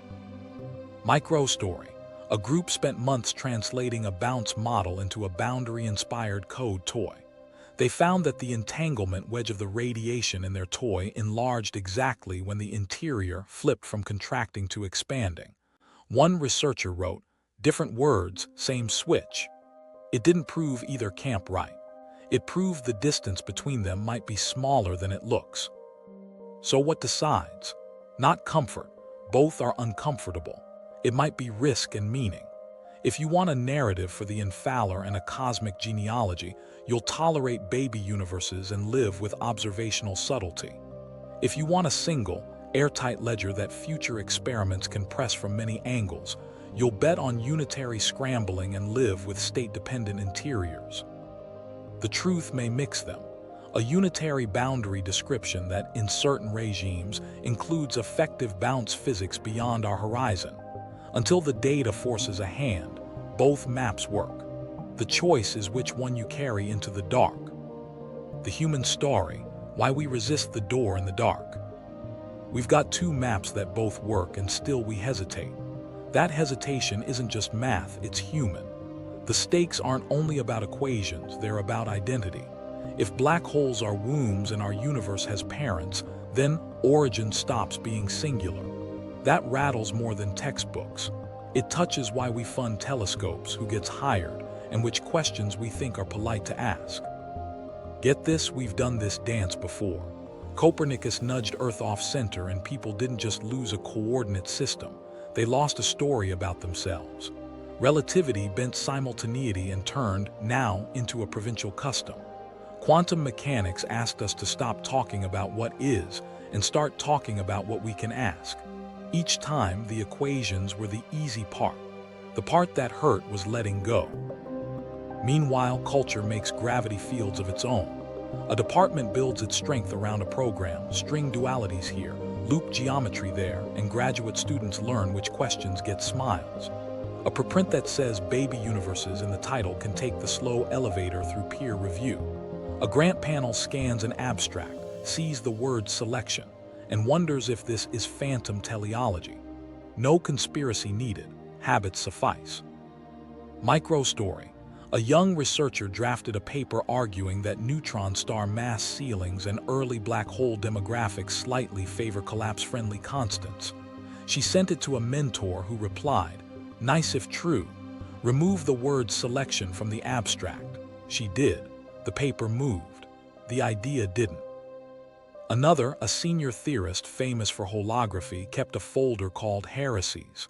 Microstory. A group spent months translating a bounce model into a boundary-inspired code toy. They found that the entanglement wedge of the radiation in their toy enlarged exactly when the interior flipped from contracting to expanding. One researcher wrote, "Different words, same switch." It didn't prove either camp right. It proved the distance between them might be smaller than it looks. So what decides? Not comfort. Both are uncomfortable. It might be risk and meaning. If you want a narrative for the infaller and a cosmic genealogy, you'll tolerate baby universes and live with observational subtlety. If you want a single, airtight ledger that future experiments can press from many angles, you'll bet on unitary scrambling and live with state-dependent interiors. The truth may mix them. A unitary boundary description that, in certain regimes, includes effective bounce physics beyond our horizon. Until the data forces a hand, both maps work. The choice is which one you carry into the dark. The human story, why we resist the door in the dark. We've got two maps that both work and still we hesitate. That hesitation isn't just math, it's human. The stakes aren't only about equations, they're about identity. If black holes are wombs and our universe has parents, then origin stops being singular. That rattles more than textbooks. It touches why we fund telescopes, who gets hired, and which questions we think are polite to ask. Get this, we've done this dance before. Copernicus nudged Earth off-center and people didn't just lose a coordinate system, they lost a story about themselves. Relativity bent simultaneity and turned, now, into a provincial custom. Quantum mechanics asked us to stop talking about what is and start talking about what we can ask. Each time, the equations were the easy part. The part that hurt was letting go. Meanwhile, culture makes gravity fields of its own. A department builds its strength around a program, string dualities here, loop geometry there, and graduate students learn which questions get smiles. A preprint that says baby universes in the title can take the slow elevator through peer review. A grant panel scans an abstract, sees the word selection, and wonders if this is phantom teleology. No conspiracy needed, habits suffice. Microstory. A young researcher drafted a paper arguing that neutron star mass ceilings and early black hole demographics slightly favor collapse-friendly constants. She sent it to a mentor who replied, "Nice if true. Remove the word selection from the abstract." She did. The paper moved. The idea didn't. Another, a senior theorist famous for holography, kept a folder called Heresies.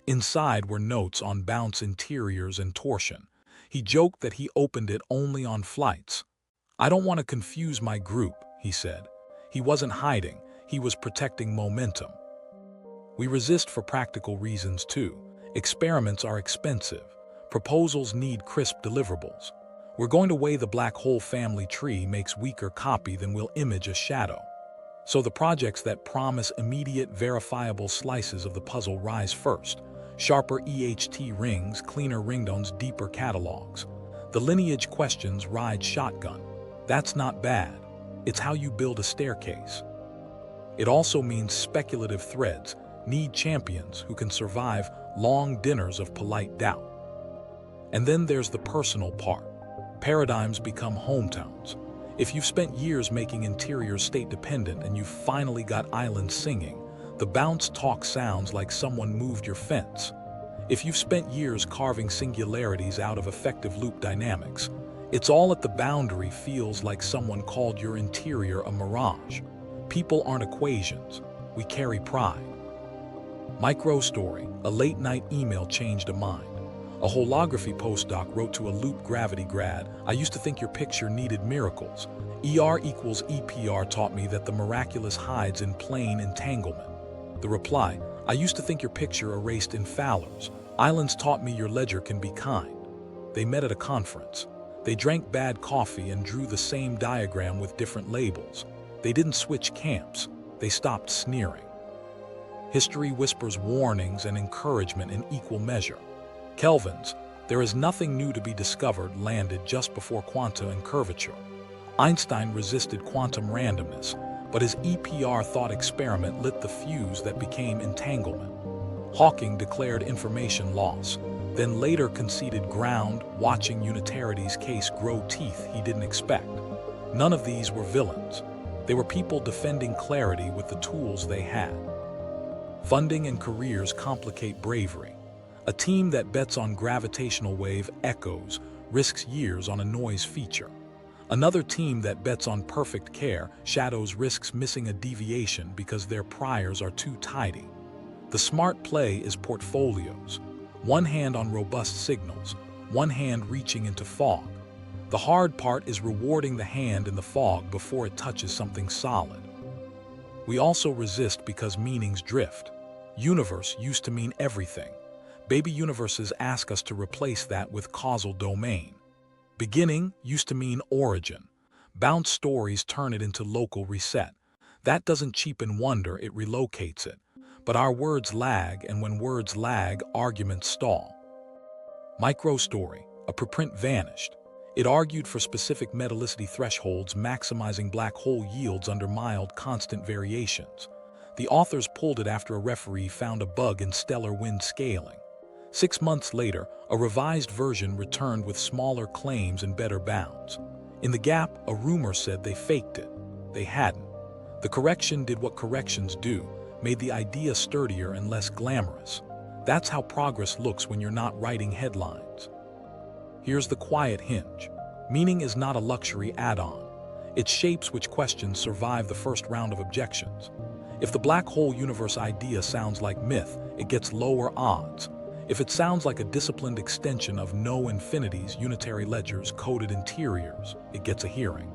Inside were notes on bounce interiors and torsion. He joked that he opened it only on flights. "I don't want to confuse my group," he said. He wasn't hiding, he was protecting momentum. We resist for practical reasons too. Experiments are expensive. Proposals need crisp deliverables. We're going to weigh the black hole family tree makes weaker copy than will image a shadow. So the projects that promise immediate verifiable slices of the puzzle rise first. Sharper EHT rings, cleaner ringtones, deeper catalogs. The lineage questions ride shotgun. That's not bad. It's how you build a staircase. It also means speculative threads need champions who can survive long dinners of polite doubt. And then there's the personal part. Paradigms become hometowns. If you've spent years making interiors state-dependent and you've finally got islands singing, the bounce talk sounds like someone moved your fence. If you've spent years carving singularities out of effective loop dynamics, it's all at the boundary feels like someone called your interior a mirage. People aren't equations. We carry pride. Microstory, a late-night email changed a mind. A holography postdoc wrote to a loop gravity grad, "I used to think your picture needed miracles. ER equals EPR taught me that the miraculous hides in plain entanglement." The reply, "I used to think your picture erased infallers. Islands taught me your ledger can be kind." They met at a conference. They drank bad coffee and drew the same diagram with different labels. They didn't switch camps. They stopped sneering. History whispers warnings and encouragement in equal measure. Kelvin's "There is nothing new to be discovered" landed just before quanta and curvature. Einstein resisted quantum randomness, but his EPR thought experiment lit the fuse that became entanglement. Hawking declared information loss, then later conceded ground, watching Unitarity's case grow teeth he didn't expect. None of these were villains. They were people defending clarity with the tools they had. Funding and careers complicate bravery. A team that bets on gravitational wave echoes risks years on a noise feature. Another team that bets on perfect care shadows risks missing a deviation because their priors are too tidy. The smart play is portfolios. One hand on robust signals, one hand reaching into fog. The hard part is rewarding the hand in the fog before it touches something solid. We also resist because meanings drift. Universe used to mean everything. Baby universes ask us to replace that with causal domain. Beginning used to mean origin. Bounce stories turn it into local reset. That doesn't cheapen wonder, it relocates it. But our words lag, and when words lag, arguments stall. Microstory, a preprint vanished. It argued for specific metallicity thresholds, maximizing black hole yields under mild, constant variations. The authors pulled it after a referee found a bug in stellar wind scaling. 6 months later, a revised version returned with smaller claims and better bounds. In the gap, a rumor said they faked it. They hadn't. The correction did what corrections do, made the idea sturdier and less glamorous. That's how progress looks when you're not writing headlines. Here's the quiet hinge. Meaning is not a luxury add-on. It shapes which questions survive the first round of objections. If the black hole universe idea sounds like myth, it gets lower odds. If it sounds like a disciplined extension of no infinities, unitary ledgers, coded interiors, it gets a hearing.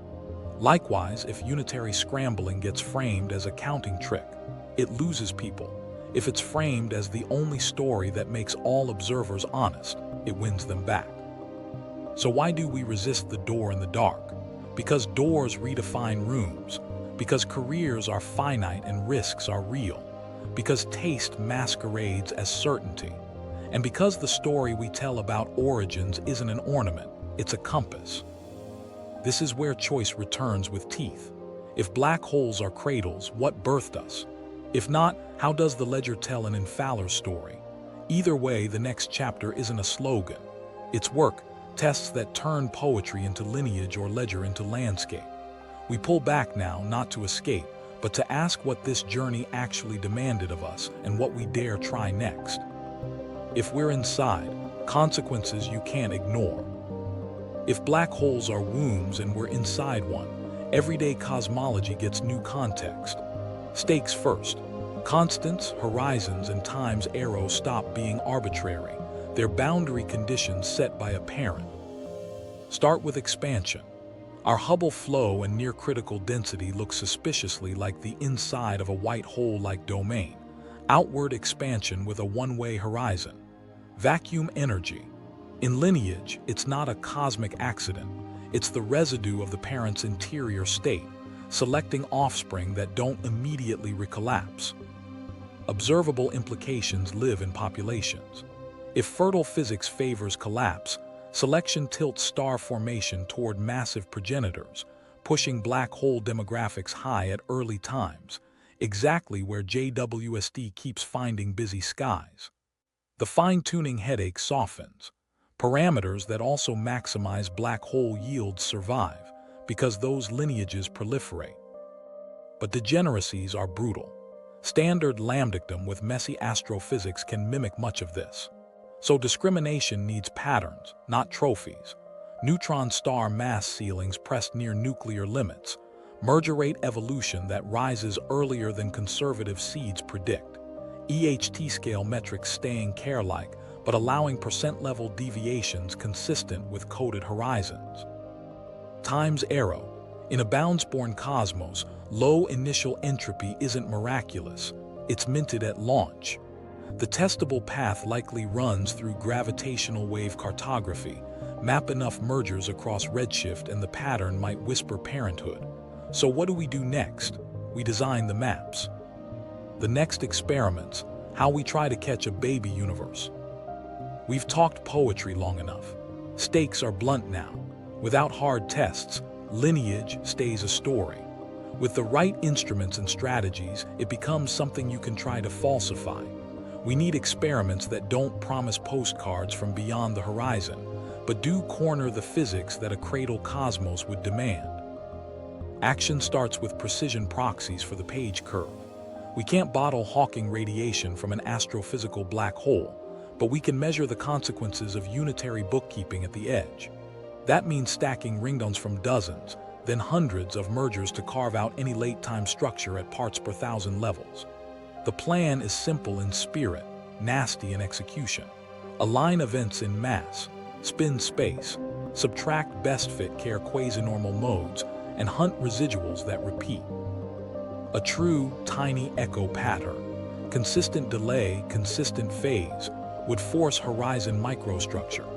Likewise, if unitary scrambling gets framed as a counting trick, it loses people. If it's framed as the only story that makes all observers honest, it wins them back. So why do we resist the door in the dark? Because doors redefine rooms. Because careers are finite and risks are real. Because taste masquerades as certainty. And because the story we tell about origins isn't an ornament, it's a compass. This is where choice returns with teeth. If black holes are cradles, what birthed us? If not, how does the ledger tell an infaller story? Either way, the next chapter isn't a slogan. It's work, tests that turn poetry into lineage or ledger into landscape. We pull back now, not to escape, but to ask what this journey actually demanded of us and what we dare try next. If we're inside, consequences you can't ignore. If black holes are wombs and we're inside one, everyday cosmology gets new context. Stakes first. Constants, horizons, and time's arrow stop being arbitrary. They're boundary conditions set by a parent. Start with expansion. Our Hubble flow and near-critical density look suspiciously like the inside of a white hole-like domain. Outward expansion with a one-way horizon. Vacuum energy. In lineage, it's not a cosmic accident. It's the residue of the parent's interior state, selecting offspring that don't immediately recollapse. Observable implications live in populations. If fertile physics favors collapse, selection tilts star formation toward massive progenitors, pushing black hole demographics high at early times, exactly where JWST keeps finding busy skies. The fine-tuning headache softens. Parameters that also maximize black hole yields survive, because those lineages proliferate. But degeneracies are brutal. Standard lambdictum with messy astrophysics can mimic much of this. So discrimination needs patterns, not trophies. Neutron star mass ceilings pressed near nuclear limits. Merger rate evolution that rises earlier than conservative seeds predict. EHT scale metrics staying care-like, but allowing percent-level deviations consistent with coded horizons. Time's arrow. In a bounds-born cosmos, low initial entropy isn't miraculous, it's minted at launch. The testable path likely runs through gravitational wave cartography. Map enough mergers across redshift and the pattern might whisper parenthood. So what do we do next? We design the maps. The next experiments, how we try to catch a baby universe. We've talked poetry long enough. Stakes are blunt now. Without hard tests, lineage stays a story. With the right instruments and strategies, it becomes something you can try to falsify. We need experiments that don't promise postcards from beyond the horizon, but do corner the physics that a cradle cosmos would demand. Action starts with precision proxies for the page curve. We can't bottle Hawking radiation from an astrophysical black hole, but we can measure the consequences of unitary bookkeeping at the edge. That means stacking ringdoms from dozens, then hundreds of mergers to carve out any late-time structure at parts per thousand levels. The plan is simple in spirit, nasty in execution. Align events in mass, spin space, subtract best-fit care quasi-normal modes, and hunt residuals that repeat. A true, tiny echo pattern, consistent delay, consistent phase, would force horizon microstructure.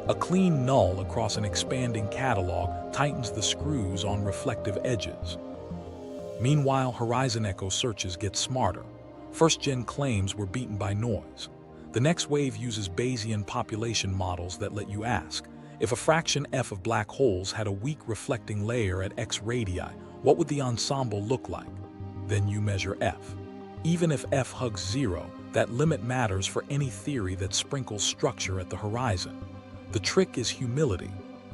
A clean null across an expanding catalog tightens the screws on reflective edges. Meanwhile, horizon echo searches get smarter. First-gen claims were beaten by noise. The next wave uses Bayesian population models that let you ask, if a fraction f of black holes had a weak reflecting layer at x radii, what would the ensemble look like? Then you measure f. Even if f hugs 0, that limit matters for any theory that sprinkles structure at the horizon. The trick is humility.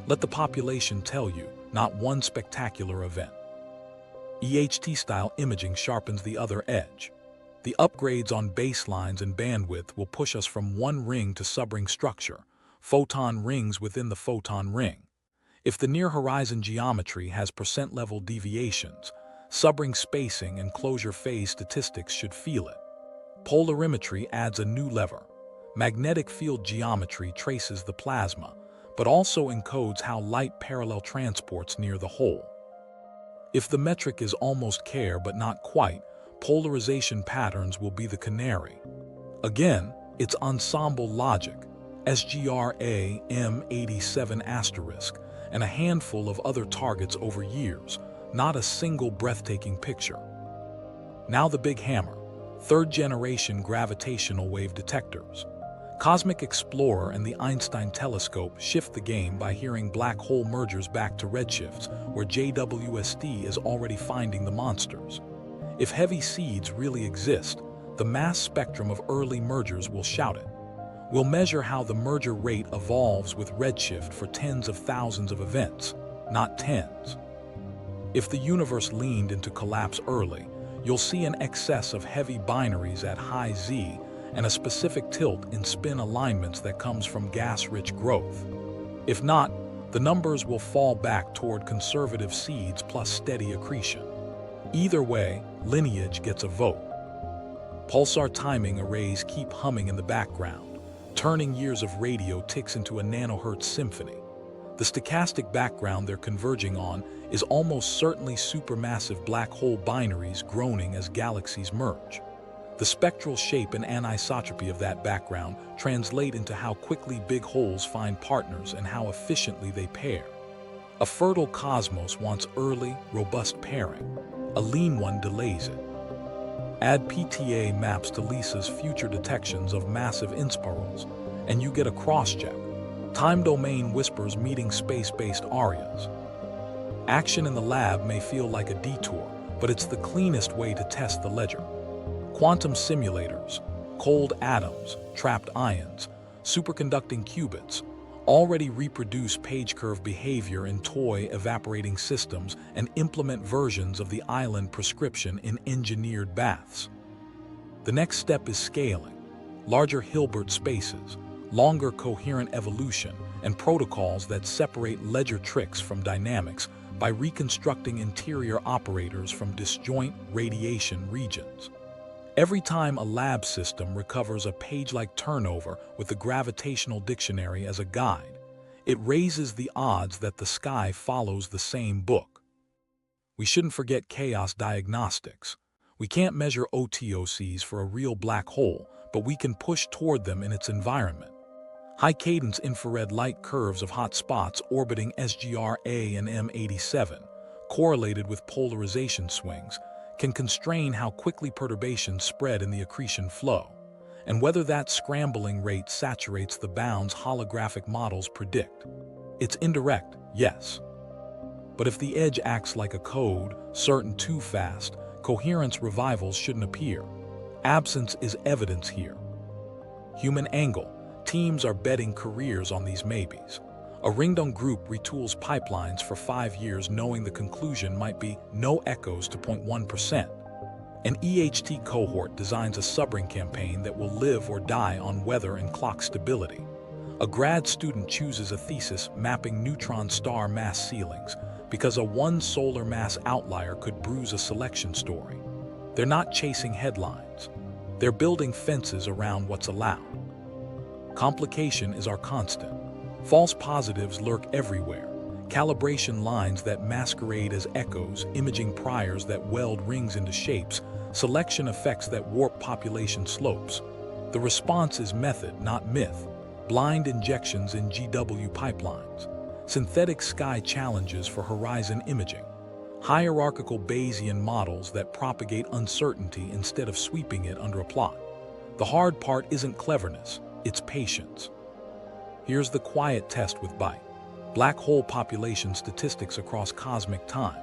Let the population tell you, not one spectacular event. EHT-style imaging sharpens the other edge. The upgrades on baselines and bandwidth will push us from one ring to subring structure, photon rings within the photon ring. If the near-horizon geometry has percent-level deviations, subring spacing and closure phase statistics should feel it. Polarimetry adds a new lever. Magnetic field geometry traces the plasma, but also encodes how light parallel transports near the hole. If the metric is almost care but not quite, polarization patterns will be the canary. Again, it's ensemble logic, SGRA M87*, and a handful of other targets over years, not a single breathtaking picture. Now the big hammer, third-generation gravitational wave detectors. Cosmic Explorer and the Einstein telescope shift the game by hearing black hole mergers back to redshifts, where JWST is already finding the monsters. If heavy seeds really exist, the mass spectrum of early mergers will shout it. We'll measure how the merger rate evolves with redshift for tens of thousands of events, not tens. If the universe leaned into collapse early, you'll see an excess of heavy binaries at high Z and a specific tilt in spin alignments that comes from gas-rich growth. If not, the numbers will fall back toward conservative seeds plus steady accretion. Either way, lineage gets a vote. Pulsar timing arrays keep humming in the background, turning years of radio ticks into a nanohertz symphony. The stochastic background they're converging on is almost certainly supermassive black hole binaries groaning as galaxies merge. The spectral shape and anisotropy of that background translate into how quickly big holes find partners and how efficiently they pair. A fertile cosmos wants early, robust pairing. A lean one delays it. Add PTA maps to LISA's future detections of massive inspirals, and you get a cross-check. Time domain whispers meeting space-based arias. Action in the lab may feel like a detour, but it's the cleanest way to test the ledger. Quantum simulators, cold atoms, trapped ions, superconducting qubits, already reproduce page curve behavior in toy evaporating systems and implement versions of the island prescription in engineered baths. The next step is scaling, larger Hilbert spaces, longer coherent evolution, and protocols that separate ledger tricks from dynamics by reconstructing interior operators from disjoint radiation regions. Every time a lab system recovers a page-like turnover with the gravitational dictionary as a guide, it raises the odds that the sky follows the same book. We shouldn't forget chaos diagnostics. We can't measure OTOCs for a real black hole, but we can push toward them in its environment. High-cadence infrared light curves of hot spots orbiting SGR-A and M87, correlated with polarization swings, can constrain how quickly perturbations spread in the accretion flow, and whether that scrambling rate saturates the bounds holographic models predict. It's indirect, yes. But if the edge acts like a code, certain too fast, coherence revivals shouldn't appear. Absence is evidence here. Human angle. Teams are betting careers on these maybes. A Ringdong group retools pipelines for 5 years knowing the conclusion might be no echoes to 0.1%. An EHT cohort designs a subring campaign that will live or die on weather and clock stability. A grad student chooses a thesis mapping neutron star mass ceilings because a one solar mass outlier could bruise a selection story. They're not chasing headlines. They're building fences around what's allowed. Complication is our constant. False positives lurk everywhere. Calibration lines that masquerade as echoes, imaging priors that weld rings into shapes, selection effects that warp population slopes. The response is method, not myth. Blind injections in GW pipelines. Synthetic sky challenges for horizon imaging. Hierarchical Bayesian models that propagate uncertainty instead of sweeping it under a plot. The hard part isn't cleverness, it's patience. Here's the quiet test with Byte. Black hole population statistics across cosmic time.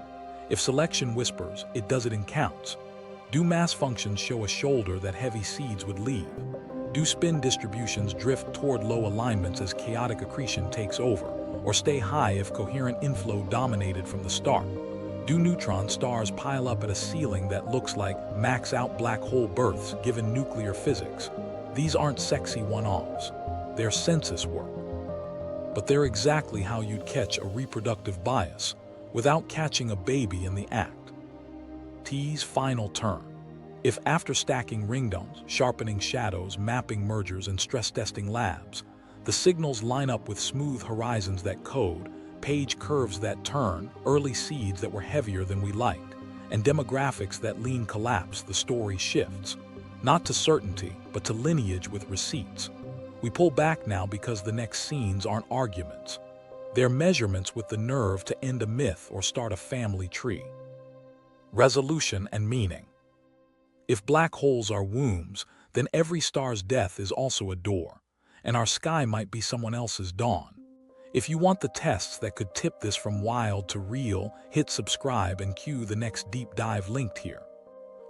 If selection whispers, it does it in counts. Do mass functions show a shoulder that heavy seeds would leave? Do spin distributions drift toward low alignments as chaotic accretion takes over, or stay high if coherent inflow dominated from the start? Do neutron stars pile up at a ceiling that looks like max-out black hole births given nuclear physics? These aren't sexy one-offs. They're census work. But they're exactly how you'd catch a reproductive bias without catching a baby in the act. T's final turn. If after stacking ringdomes, sharpening shadows, mapping mergers, and stress testing labs, the signals line up with smooth horizons that code, page curves that turn, early seeds that were heavier than we liked, and demographics that lean collapse, the story shifts. Not to certainty, but to lineage with receipts. We pull back now because the next scenes aren't arguments. They're measurements with the nerve to end a myth or start a family tree. Resolution and meaning. If black holes are wombs, then every star's death is also a door, and our sky might be someone else's dawn. If you want the tests that could tip this from wild to real, hit subscribe and cue the next deep dive linked here.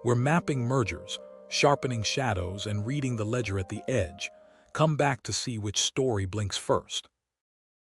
We're mapping mergers, sharpening shadows, and reading the ledger at the edge. Come back to see which story blinks first.